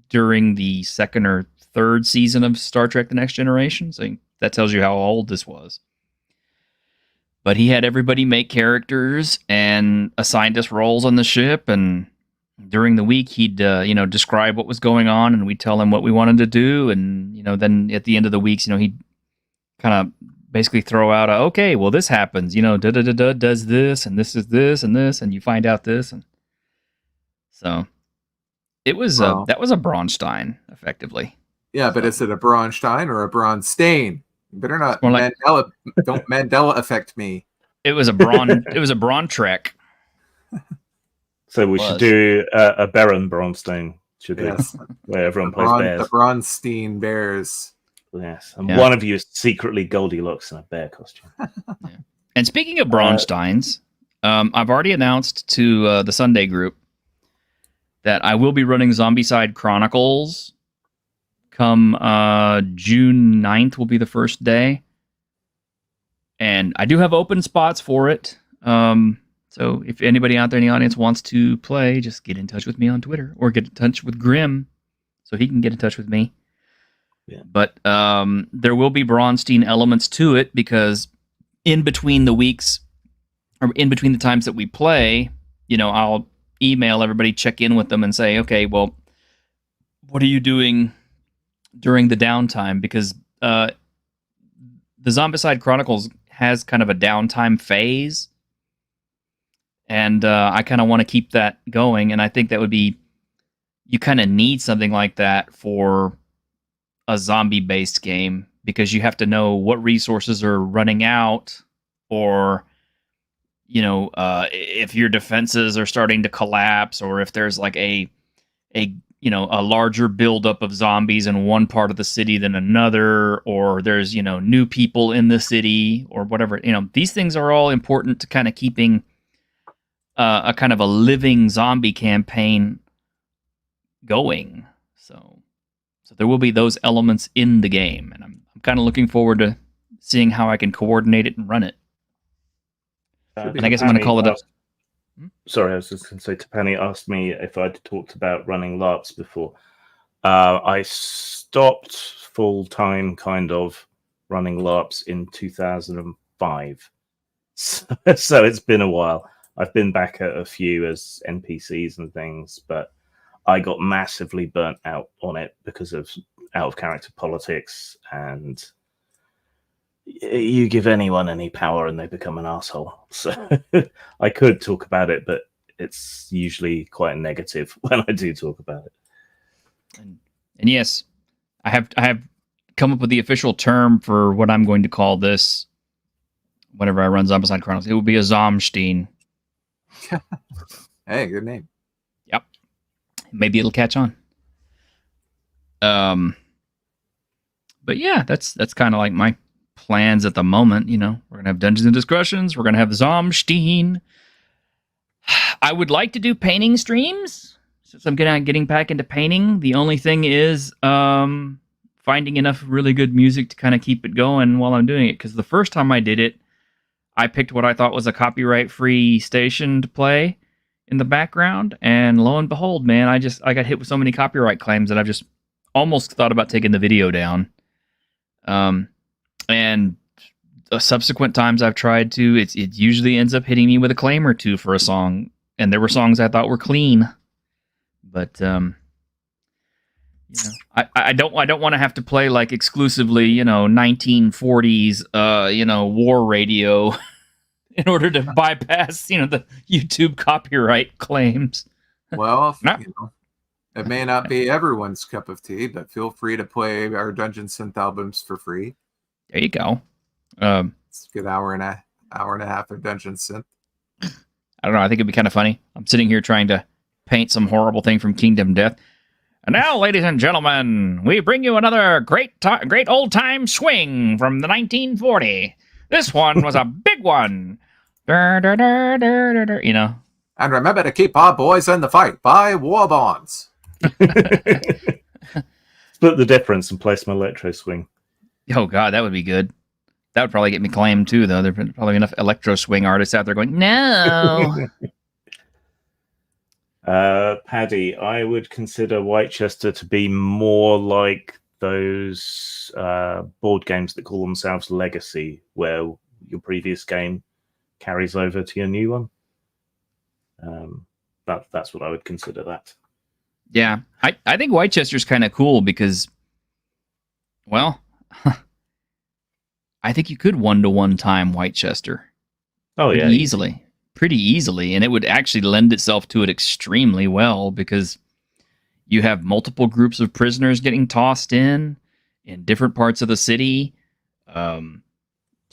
[SPEAKER 1] during the second or third season of Star Trek The Next Generation, so that tells you how old this was. But he had everybody make characters and assigned us roles on the ship, and during the week he'd describe what was going on, and we'd tell him what we wanted to do, and then at the end of the weeks, he'd kind of basically throw out okay, well, this happens, does this, and this is this, and this, and you find out this, and so it was that was a Braunstein, effectively.
[SPEAKER 2] Yeah, but is it a Braunstein or a Braunstein? You better not Mandela. Don't Mandela affect me.
[SPEAKER 1] It was a Braun Trek.
[SPEAKER 4] So we should do a Baron Braunstein, should we?
[SPEAKER 2] Yes.
[SPEAKER 4] Where everyone plays bears.
[SPEAKER 2] The Braunstein Bears.
[SPEAKER 4] Yes, and one of you is secretly Goldilocks in a bear costume.
[SPEAKER 1] Yeah. And speaking of Braunsteins, I've already announced to the Sunday group that I will be running Zombicide Chronicles come June 9th will be the first day. And I do have open spots for it. So if anybody out there in the audience wants to play, just get in touch with me on Twitter or get in touch with Grim so he can get in touch with me.
[SPEAKER 4] Yeah.
[SPEAKER 1] But there will be Braunstein elements to it because in between the weeks, or in between the times that we play, I'll email everybody, check in with them, and say, okay, well, what are you doing during the downtime? Because the Zombicide Chronicles has kind of a downtime phase, and I kind of want to keep that going, and I think that would be, you kind of need something like that for a zombie-based game, because you have to know what resources are running out, or if your defenses are starting to collapse, or if there's like a larger buildup of zombies in one part of the city than another, or there's new people in the city, or whatever. These things are all important to kind of keeping a kind of a living zombie campaign going. So there will be those elements in the game, and I'm kind of looking forward to seeing how I can coordinate it and run it. And I guess I'm going to call it a...
[SPEAKER 4] Sorry, I was just going to say, Tapani asked me if I'd talked about running LARPs before. I stopped full-time kind of running LARPs in 2005. So it's been a while. I've been back at a few as NPCs and things, but I got massively burnt out on it because of out-of-character politics, and you give anyone any power and they become an asshole. So I could talk about it, but it's usually quite negative when I do talk about it.
[SPEAKER 1] And yes, I have come up with the official term for what I'm going to call this whenever I run Zombicide Chronicles. It will be a Zomstein.
[SPEAKER 2] Hey, good name.
[SPEAKER 1] Yep. Maybe it'll catch on. But yeah, that's kind of like my plans at the moment. We're gonna have Dungeons and Discussions. We're gonna have Zomstein. I would like to do painting streams, since I'm getting back into painting. The only thing is finding enough really good music to kind of keep it going while I'm doing it. Because the first time I did it, I picked what I thought was a copyright-free station to play in the background, and lo and behold, man, I got hit with so many copyright claims that I've just almost thought about taking the video down. And subsequent times I've tried to, it usually ends up hitting me with a claim or two for a song, and there were songs I thought were clean, but I don't want to have to play like exclusively 1940s war radio in order to bypass the YouTube copyright claims.
[SPEAKER 2] Well, it may not be everyone's cup of tea, but feel free to play our Dungeon Synth albums for free.
[SPEAKER 1] There you go.
[SPEAKER 2] It's a good hour and a half of Dungeon Synth.
[SPEAKER 1] I don't know. I think it'd be kind of funny. I'm sitting here trying to paint some horrible thing from Kingdom Death. And now, ladies and gentlemen, we bring you another great old-time swing from the 1940. This one was a big one.
[SPEAKER 2] And remember to keep our boys in the fight. Buy war bonds.
[SPEAKER 4] Split the difference and play some electro swing.
[SPEAKER 1] Oh, God, that would be good. That would probably get me claimed, too, though. There'd probably be enough electro swing artists out there going, no.
[SPEAKER 4] Paddy, I would consider Whitechester to be more like those board games that call themselves Legacy, where your previous game carries over to your new one. That's what I would consider that.
[SPEAKER 1] Yeah, I think Whitechester's kind of cool because, well, I think you could one-to-one time Whitechester.
[SPEAKER 4] Oh, yeah.
[SPEAKER 1] Pretty easily, and it would actually lend itself to it extremely well because you have multiple groups of prisoners getting tossed in different parts of the city. Some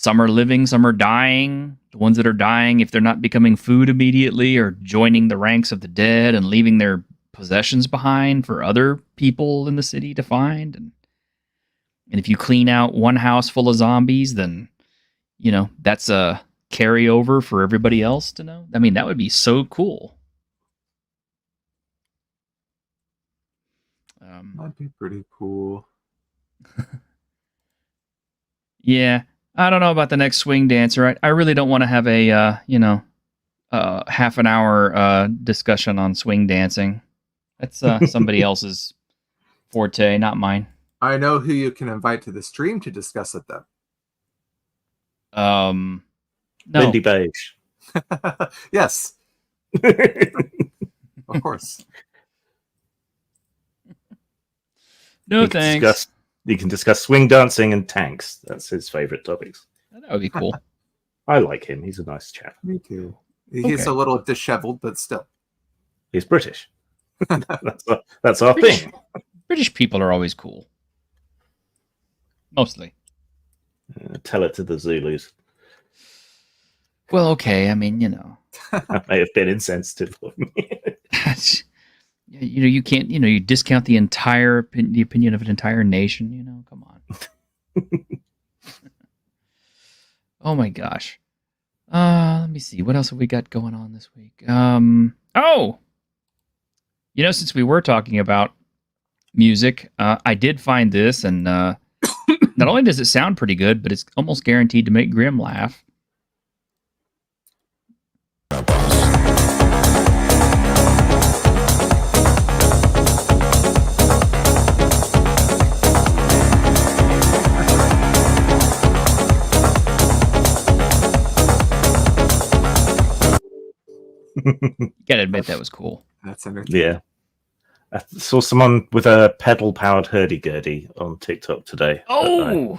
[SPEAKER 1] are living, some are dying. The ones that are dying, if they're not becoming food immediately, are joining the ranks of the dead and leaving their possessions behind for other people in the city to find. And if you clean out one house full of zombies, then, that's a carryover for everybody else to know. I mean, that would be so cool.
[SPEAKER 2] That'd be pretty cool.
[SPEAKER 1] Yeah, I don't know about the next swing dancer. I really don't want to have a half an hour discussion on swing dancing. That's somebody else's forte, not mine.
[SPEAKER 2] I know who you can invite to the stream to discuss it, though.
[SPEAKER 1] No.
[SPEAKER 4] Lindy Beige.
[SPEAKER 2] Yes. Of course.
[SPEAKER 1] No, thanks.
[SPEAKER 4] You can discuss swing dancing and tanks. That's his favorite topics.
[SPEAKER 1] That would be cool.
[SPEAKER 4] I like him. He's a nice chap.
[SPEAKER 2] Me too. He's a little disheveled, but still.
[SPEAKER 4] He's British. That's our thing.
[SPEAKER 1] British people are always cool. Mostly.
[SPEAKER 4] Tell it to the Zulus.
[SPEAKER 1] Well, okay. I mean,
[SPEAKER 4] That may have been insensitive of me.
[SPEAKER 1] You can't. You discount the opinion of an entire nation. Come on. Oh my gosh. Let me see. What else have we got going on this week? Since we were talking about music, I did find this, and not only does it sound pretty good, but it's almost guaranteed to make Grim laugh. You gotta admit that was cool.
[SPEAKER 2] That's entertaining.
[SPEAKER 4] Yeah. I saw someone with a pedal-powered hurdy-gurdy on TikTok today.
[SPEAKER 1] Oh!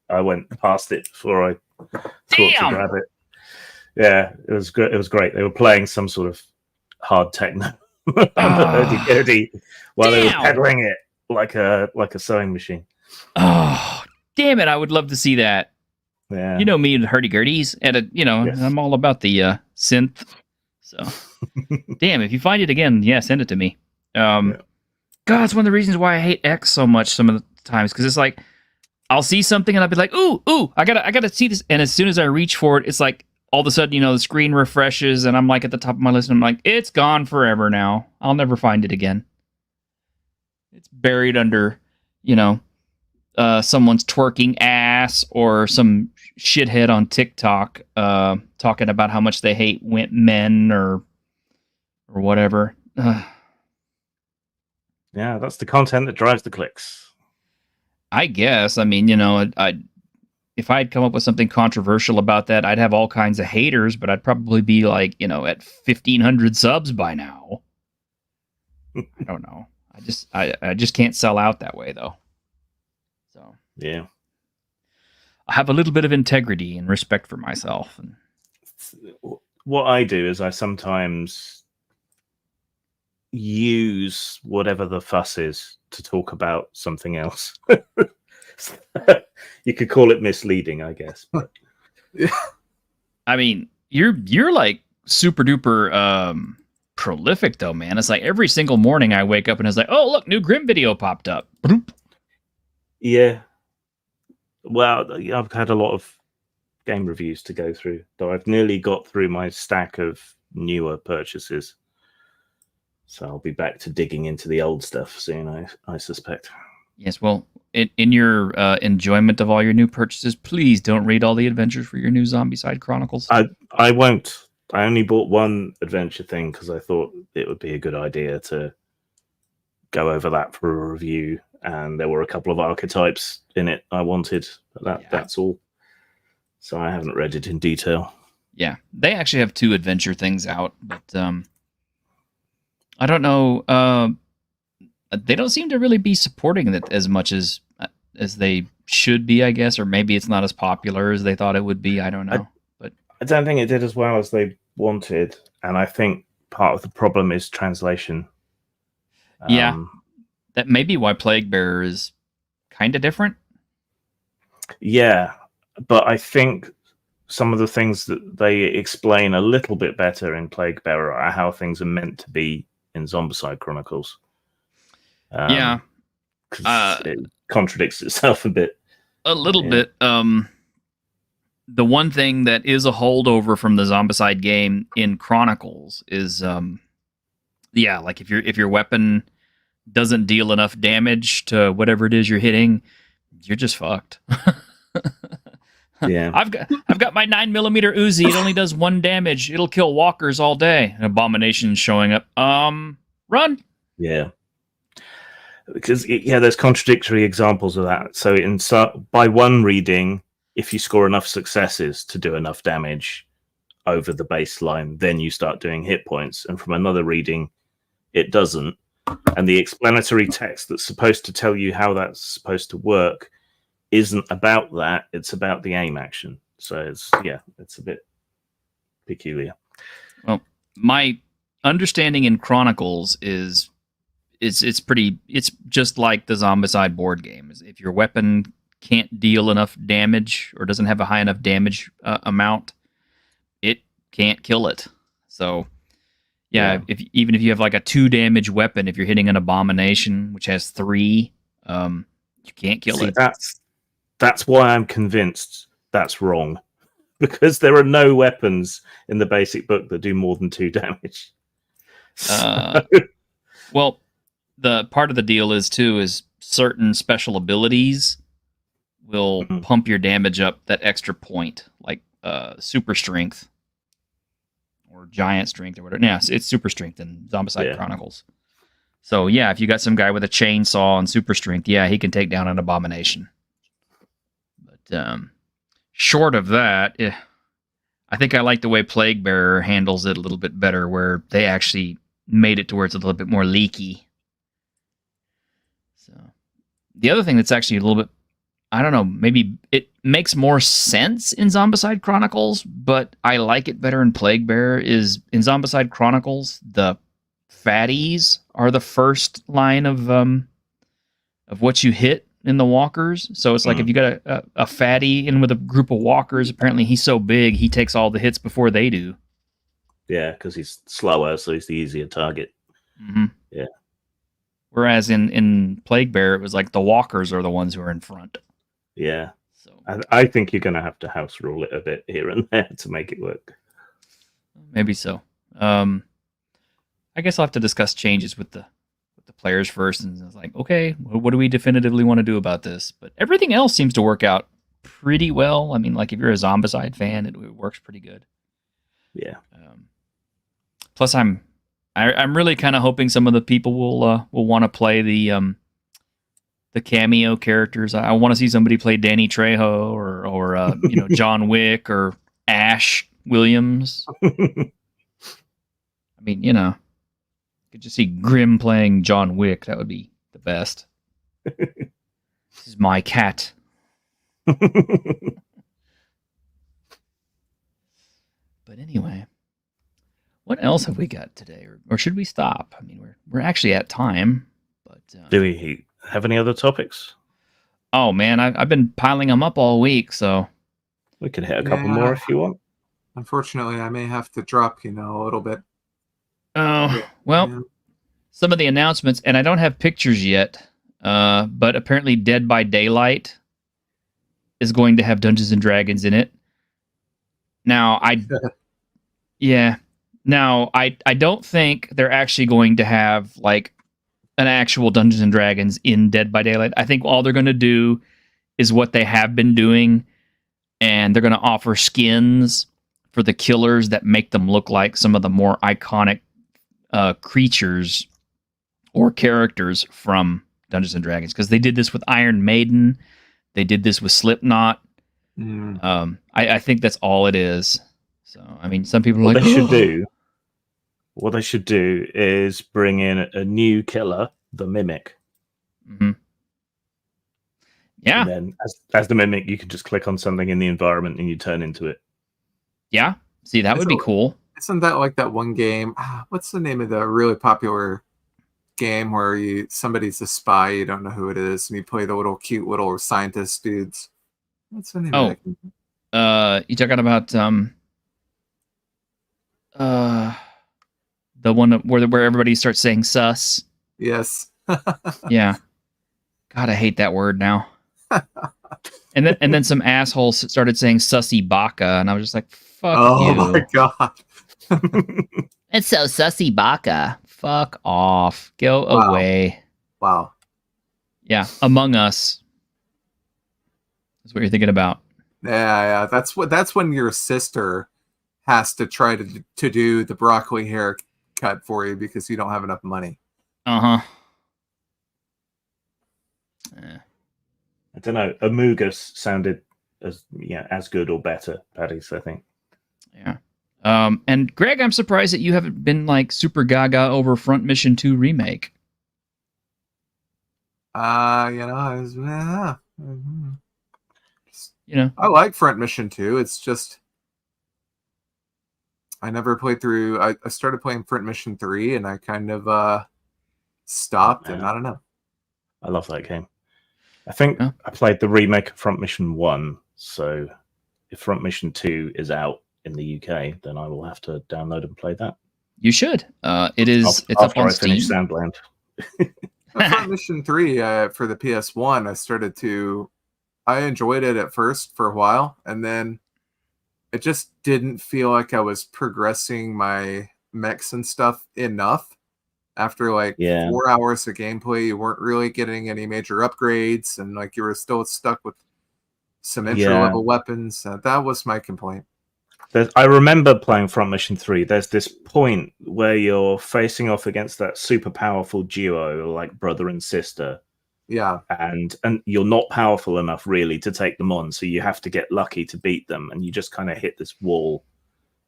[SPEAKER 4] I went past it before I thought to grab it. Yeah, it was good. It was great. They were playing some sort of hard techno on the hurdy-gurdy while they were pedaling it like a sewing machine.
[SPEAKER 1] Oh, damn it! I would love to see that.
[SPEAKER 4] Yeah.
[SPEAKER 1] You know me and hurdy-gurdies, and
[SPEAKER 4] Yes.
[SPEAKER 1] I'm all about the synth. So, damn, if you find it again, send it to me. God, it's one of the reasons why I hate X so much some of the times, because it's like I'll see something and I'll be like, ooh, I gotta see this, and as soon as I reach for it, it's like all of a sudden, the screen refreshes, and I'm like at the top of my list, and I'm like, it's gone forever now. I'll never find it again. It's buried under, someone's twerking ass or some shithead on TikTok talking about how much they hate men or whatever.
[SPEAKER 4] Yeah, that's the content that drives the clicks.
[SPEAKER 1] I guess. I mean, if I had come up with something controversial about that, I'd have all kinds of haters, but I'd probably be like, at 1,500 subs by now. I don't know. I just can't sell out that way, though. So
[SPEAKER 4] yeah,
[SPEAKER 1] I have a little bit of integrity and respect for myself. And
[SPEAKER 4] what I do is I sometimes use whatever the fuss is to talk about something else. You could call it misleading, I guess. But
[SPEAKER 1] I mean, you're like super duper prolific though, man. It's like every single morning I wake up and it's like, oh look, new Grim video popped up.
[SPEAKER 4] Yeah. Well, I've had a lot of game reviews to go through, though I've nearly got through my stack of newer purchases. So I'll be back to digging into the old stuff soon, I suspect.
[SPEAKER 1] Yes, well, in your enjoyment of all your new purchases, please don't read all the adventures for your new Zombicide Chronicles.
[SPEAKER 4] I won't. I only bought one adventure thing because I thought it would be a good idea to go over that for a review. And there were a couple of archetypes in it I wanted, but that's all. So I haven't read it in detail.
[SPEAKER 1] Yeah, they actually have 2 adventure things out, but I don't know. They don't seem to really be supporting it as much as they should be, I guess, or maybe it's not as popular as they thought it would be. I don't know. But
[SPEAKER 4] I don't think it did as well as they wanted, and I think part of the problem is translation.
[SPEAKER 1] That may be why Plague Bearer is kind of different.
[SPEAKER 4] Yeah, but I think some of the things that they explain a little bit better in Plague Bearer are how things are meant to be in Zombicide Chronicles. Because it contradicts itself a bit.
[SPEAKER 1] A little bit. The one thing that is a holdover from the Zombicide game in Chronicles is, like if your weapon doesn't deal enough damage to whatever it is you're hitting, you're just fucked.
[SPEAKER 4] Yeah,
[SPEAKER 1] I've got my 9mm Uzi. It only does 1 damage. It'll kill walkers all day. An abomination showing up. Run.
[SPEAKER 4] Yeah. because there's contradictory examples of that. So by one reading, if you score enough successes to do enough damage over the baseline, then you start doing hit points. And from another reading, it doesn't. And the explanatory text that's supposed to tell you how that's supposed to work isn't about that. It's about the aim action. So it's a bit peculiar.
[SPEAKER 1] Well, my understanding in Chronicles is it's just like the Zombicide board game. If your weapon can't deal enough damage or doesn't have a high enough damage amount, it can't kill it. So even if you have like a 2 damage weapon, if you're hitting an abomination which has 3, you can't kill it.
[SPEAKER 4] That's why I'm convinced that's wrong, because there are no weapons in the basic book that do more than 2 damage.
[SPEAKER 1] Well, the part of the deal is certain special abilities will pump your damage up that extra point, like super strength or giant strength or whatever. Yeah, it's super strength in Zombicide Chronicles. So if you got some guy with a chainsaw and super strength, he can take down an abomination. But short of that, I think I like the way Plague Bearer handles it a little bit better, where they actually made it to where it's a little bit more leaky. So the other thing that's actually a little bit, I don't know, maybe it makes more sense in Zombicide Chronicles, but I like it better in Plague Bearer, is in Zombicide Chronicles, the fatties are the first line of what you hit in the walkers. So it's like if you got a fatty in with a group of walkers, apparently he's so big, he takes all the hits before they do.
[SPEAKER 4] Yeah, because he's slower, so he's the easier target.
[SPEAKER 1] Mm-hmm.
[SPEAKER 4] Yeah.
[SPEAKER 1] Whereas in Plague Bear, it was like the walkers are the ones who are in front.
[SPEAKER 4] Yeah.
[SPEAKER 1] So
[SPEAKER 4] I think you're going to have to house rule it a bit here and there to make it work.
[SPEAKER 1] Maybe so. I guess I'll have to discuss changes with the players first, and it's like, okay, what do we definitively want to do about this? But everything else seems to work out pretty well. I mean, like if you're a Zombicide fan, it works pretty good.
[SPEAKER 4] Yeah.
[SPEAKER 1] Plus, I'm really kind of hoping some of the people will want to play the cameo characters. I want to see somebody play Danny Trejo or John Wick or Ash Williams. I mean, could just see Grimm playing John Wick. That would be the best. This is my cat. But anyway, what else have we got today, or should we stop? I mean, we're actually at time. But
[SPEAKER 4] do we have any other topics?
[SPEAKER 1] Oh man, I've been piling them up all week, so
[SPEAKER 4] we can hit a couple more if you want.
[SPEAKER 2] Unfortunately, I may have to drop a little bit.
[SPEAKER 1] Oh, well, some of the announcements, and I don't have pictures yet, but apparently Dead by Daylight is going to have Dungeons & Dragons in it. Now, I don't think they're actually going to have, like, an actual Dungeons & Dragons in Dead by Daylight. I think all they're going to do is what they have been doing, and they're going to offer skins for the killers that make them look like some of the more iconic creatures or characters from Dungeons and Dragons, because they did this with Iron Maiden, they did this with Slipknot. I think that's all it is. So I mean, some people are like,
[SPEAKER 4] what they should do is bring in a new killer, the Mimic.
[SPEAKER 1] Mm-hmm. Yeah.
[SPEAKER 4] And then as the Mimic, you can just click on something in the environment and you turn into it.
[SPEAKER 1] Yeah. See, that would be cool.
[SPEAKER 2] Isn't that like that one game? What's the name of the really popular game where somebody's a spy, you don't know who it is, and you play the cute little scientist dudes? What's the name of that game?
[SPEAKER 1] You talking about the one where everybody starts saying sus?
[SPEAKER 2] Yes.
[SPEAKER 1] Yeah. God, I hate that word now. And then some assholes started saying sussy baka, and I was just like, fuck you.
[SPEAKER 2] Oh my god.
[SPEAKER 1] It's so sussy baka. Fuck off. Go away.
[SPEAKER 2] Wow.
[SPEAKER 1] Yeah, Among Us is what you're thinking about.
[SPEAKER 2] Yeah. That's when your sister has to try to do the broccoli haircut for you because you don't have enough money.
[SPEAKER 1] Uh-huh.
[SPEAKER 4] I don't know. Amogus sounded as good or better, Paddy's, I think.
[SPEAKER 1] Yeah. And Greg, I'm surprised that you haven't been like super gaga over Front Mission 2 remake.
[SPEAKER 2] I was, yeah. Mhm. I like Front Mission 2. It's just I never played through. I started playing Front Mission 3, and I kind of stopped, and I don't know.
[SPEAKER 4] I love that game. I think I played the remake of Front Mission 1, so if Front Mission 2 is out in the UK, then I will have to download and play that.
[SPEAKER 1] You should. It's up on Steam.
[SPEAKER 4] Finish Sandland.
[SPEAKER 2] Front Mission 3 for the PS1, I enjoyed it at first for a while, and then it just didn't feel like I was progressing my mechs and stuff enough. After 4 hours of gameplay, you weren't really getting any major upgrades, and you were still stuck with some entry-level weapons. That was my complaint.
[SPEAKER 4] I remember playing Front Mission 3. There's this point where you're facing off against that super powerful duo, like brother and sister.
[SPEAKER 2] Yeah.
[SPEAKER 4] And you're not powerful enough, really, to take them on, so you have to get lucky to beat them, and you just kind of hit this wall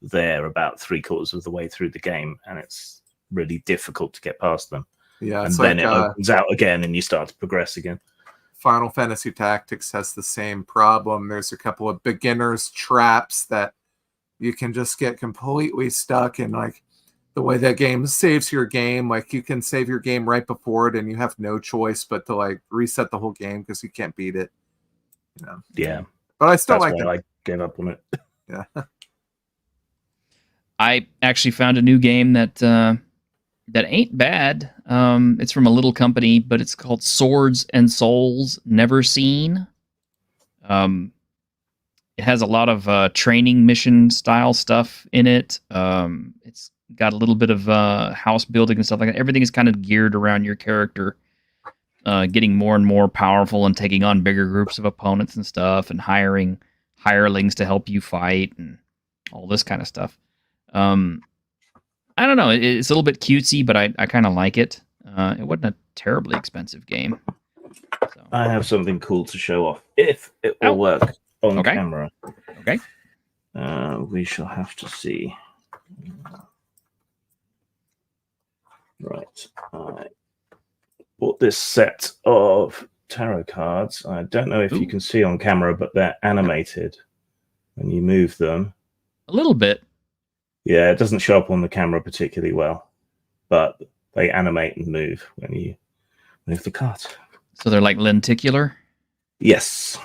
[SPEAKER 4] there about 3/4 of the way through the game, and it's really difficult to get past them.
[SPEAKER 2] Yeah,
[SPEAKER 4] and then it opens out again, and you start to progress again.
[SPEAKER 2] Final Fantasy Tactics has the same problem. There's a couple of beginners traps that you can just get completely stuck in, the way that game saves your game. You can save your game right before it, and you have no choice but to reset the whole game because you can't beat it.
[SPEAKER 4] Yeah,
[SPEAKER 2] but I still
[SPEAKER 4] That's
[SPEAKER 2] like
[SPEAKER 4] why
[SPEAKER 2] it.
[SPEAKER 4] I gave up on it.
[SPEAKER 2] Yeah.
[SPEAKER 1] I actually found a new game that ain't bad. It's from a little company, but it's called Swords and Souls Never Seen. It has a lot of training mission style stuff in it. It's got a little bit of house building and stuff like that. Everything is kind of geared around your character getting more and more powerful and taking on bigger groups of opponents and stuff, and hiring hirelings to help you fight and all this kind of stuff. I don't know. It's a little bit cutesy, but I kind of like it. It wasn't a terribly expensive game. So.
[SPEAKER 4] I have something cool to show off, if it will work on camera.
[SPEAKER 1] Okay.
[SPEAKER 4] We shall have to see. Right. I bought this set of tarot cards. I don't know if you can see on camera, but they're animated when you move them.
[SPEAKER 1] A little bit.
[SPEAKER 4] Yeah, it doesn't show up on the camera particularly well, but they animate and move when you move the cards.
[SPEAKER 1] So they're like lenticular?
[SPEAKER 4] Yes.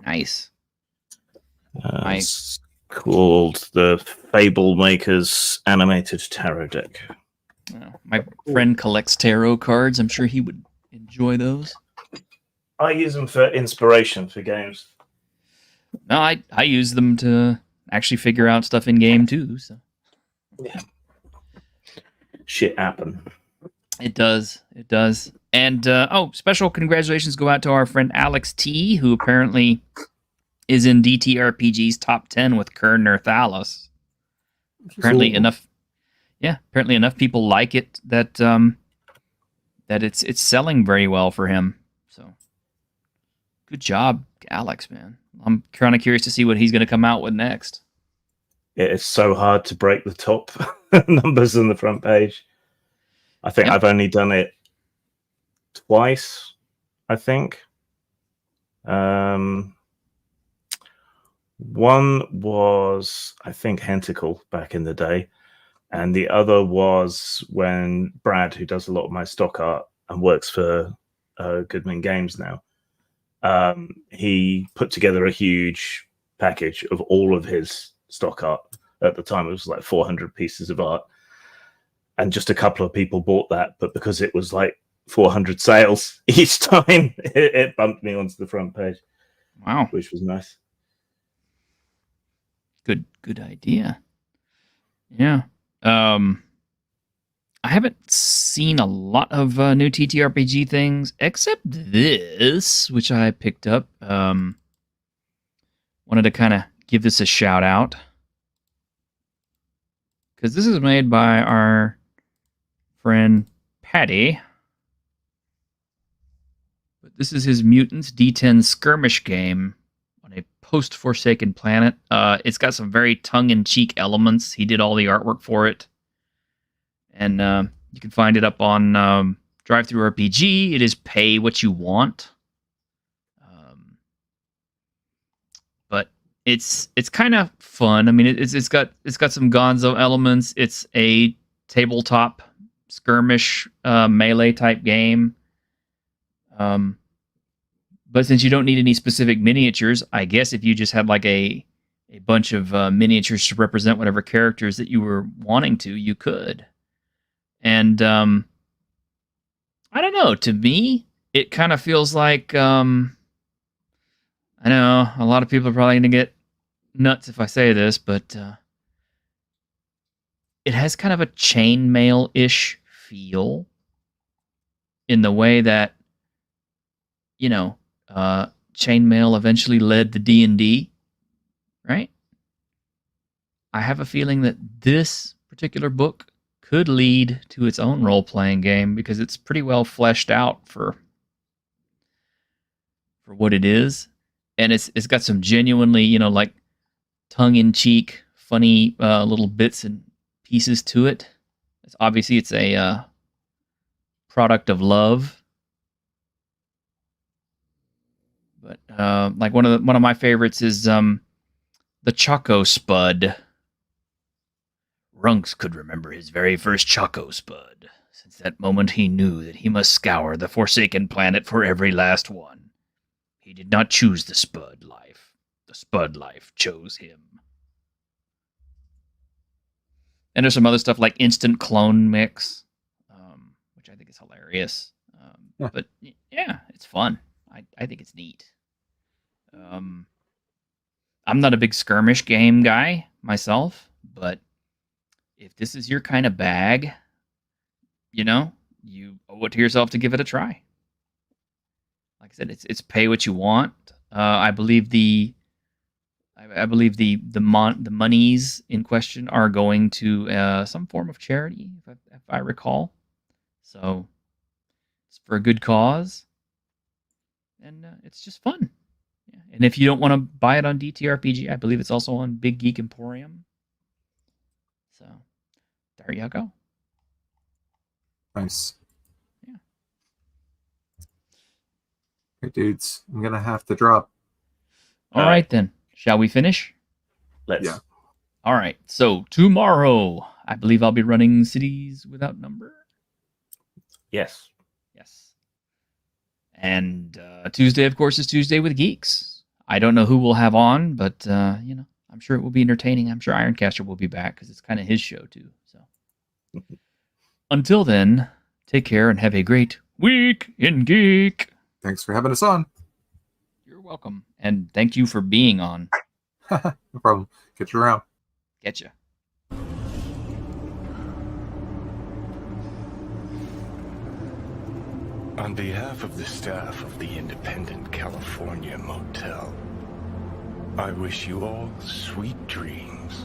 [SPEAKER 1] Nice.
[SPEAKER 4] It's called the Fable Makers Animated Tarot Deck.
[SPEAKER 1] My friend collects tarot cards. I'm sure he would enjoy those.
[SPEAKER 4] I use them for inspiration for games.
[SPEAKER 1] No, I use them to actually figure out stuff in game too. So
[SPEAKER 4] yeah, shit happen.
[SPEAKER 1] It does. It does. And special congratulations go out to our friend Alex T, who apparently is in DTRPG's top 10 with Kern Nerthalos. Apparently enough people like it that that it's selling very well for him. So good job, Alex, man. I'm kind of curious to see what he's going to come out with next.
[SPEAKER 4] It's so hard to break the top numbers on the front page. I think I've only done it twice, I think. One was, I think, Hentacle back in the day. And the other was when Brad, who does a lot of my stock art and works for Goodman Games now, he put together a huge package of all of his stock art. At the time, it was like 400 pieces of art. And just a couple of people bought that. But because it was like 400 sales each time, it bumped me onto the front page.
[SPEAKER 1] Wow.
[SPEAKER 4] Which was nice.
[SPEAKER 1] Good idea. Yeah. I haven't seen a lot of new TTRPG things, except this, which I picked up. Wanted to kind of give this a shout out. Because this is made by our friend Patty. Put This is his Mutants D10 skirmish game on a post-Forsaken planet. It's got some very tongue-in-cheek elements. He did all the artwork for it. And you can find it up on DriveThruRPG. It is pay what you want. But it's kind of fun. I mean, it's got some Gonzo elements. It's a tabletop skirmish melee type game. But since you don't need any specific miniatures, I guess if you just had like a bunch of miniatures to represent whatever characters that you were wanting to, you could. And I don't know. To me, it kind of feels like I know a lot of people are probably going to get nuts if I say this, but it has kind of a chainmail-ish feel in the way that, chainmail eventually led to D&D, right? I have a feeling that this particular book could lead to its own role-playing game because it's pretty well fleshed out for what it is. And it's got some genuinely, like tongue-in-cheek, funny little bits and pieces to it. It's a product of love. But like one of my favorites is the Choco Spud. Runks could remember his very first Choco Spud. Since that moment he knew that he must scour the Forsaken planet for every last one. He did not choose the Spud life. The Spud life chose him. And there's some other stuff like Instant Clone Mix, which I think is hilarious. But yeah, it's fun. I think it's neat. I'm not a big skirmish game guy myself, but if this is your kind of bag, you owe it to yourself to give it a try. Like I said, it's pay what you want. I believe the monies in question are going to some form of charity, if I recall. So it's for a good cause, and it's just fun. Yeah. And if you don't want to buy it on DTRPG, I believe it's also on Big Geek Emporium. So there you go.
[SPEAKER 2] Nice. Hey, dudes, I'm going to have to drop.
[SPEAKER 1] All right, then. Shall we finish?
[SPEAKER 4] Let's.
[SPEAKER 2] Yeah.
[SPEAKER 1] All right. So, tomorrow, I believe I'll be running Cities Without Number.
[SPEAKER 4] Yes.
[SPEAKER 1] Yes. And Tuesday, of course, is Tuesday with Geeks. I don't know who we'll have on, but, I'm sure it will be entertaining. I'm sure Ironcaster will be back because it's kind of his show, too. So, until then, take care and have a great week in Geek.
[SPEAKER 2] Thanks for having us on.
[SPEAKER 1] You're welcome. And thank you for being on.
[SPEAKER 2] No problem. Get you around.
[SPEAKER 1] Getcha.
[SPEAKER 6] On behalf of the staff of the Independent California Motel, I wish you all sweet dreams.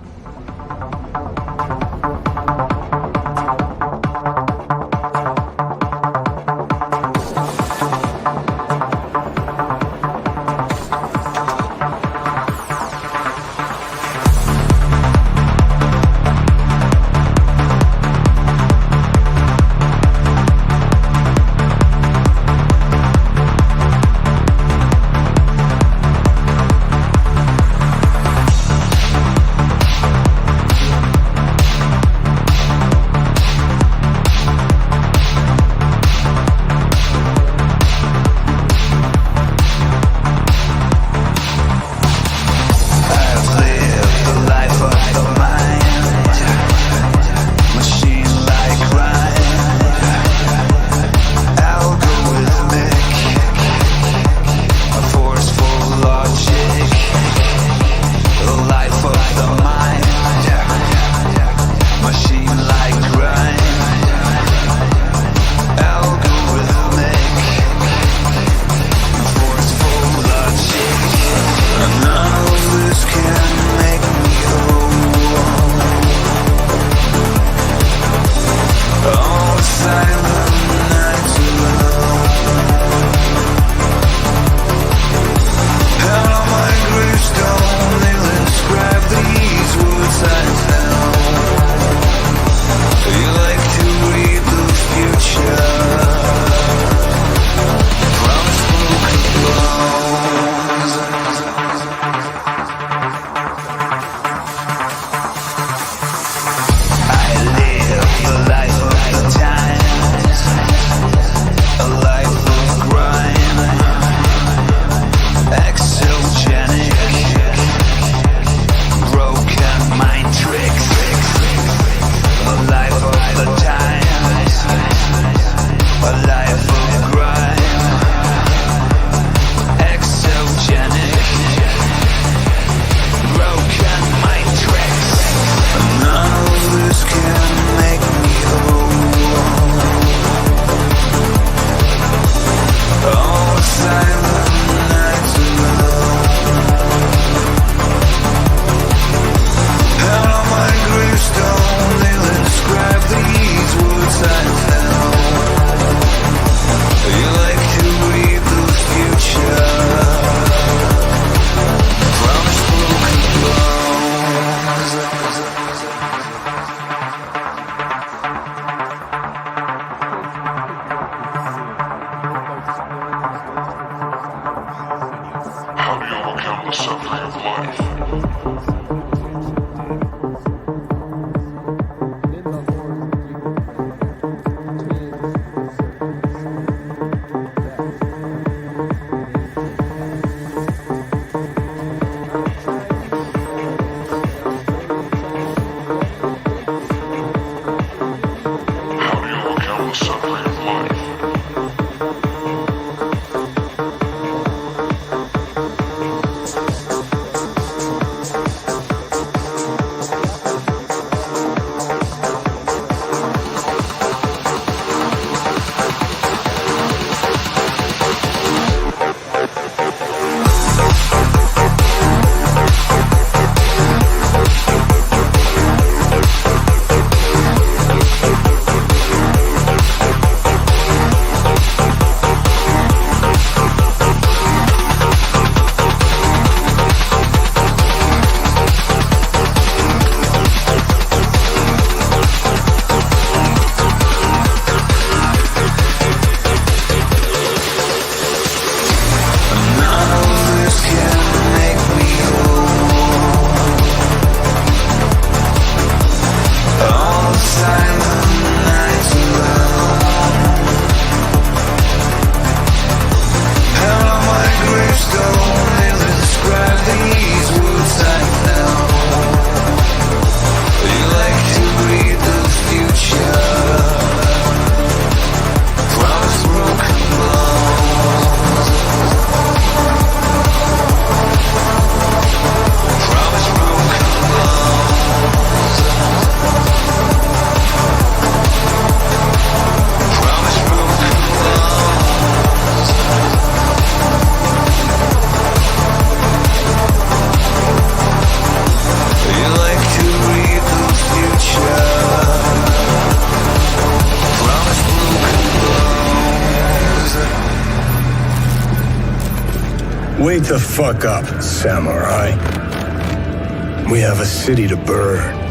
[SPEAKER 6] Wake the fuck up, samurai. We have a city to burn.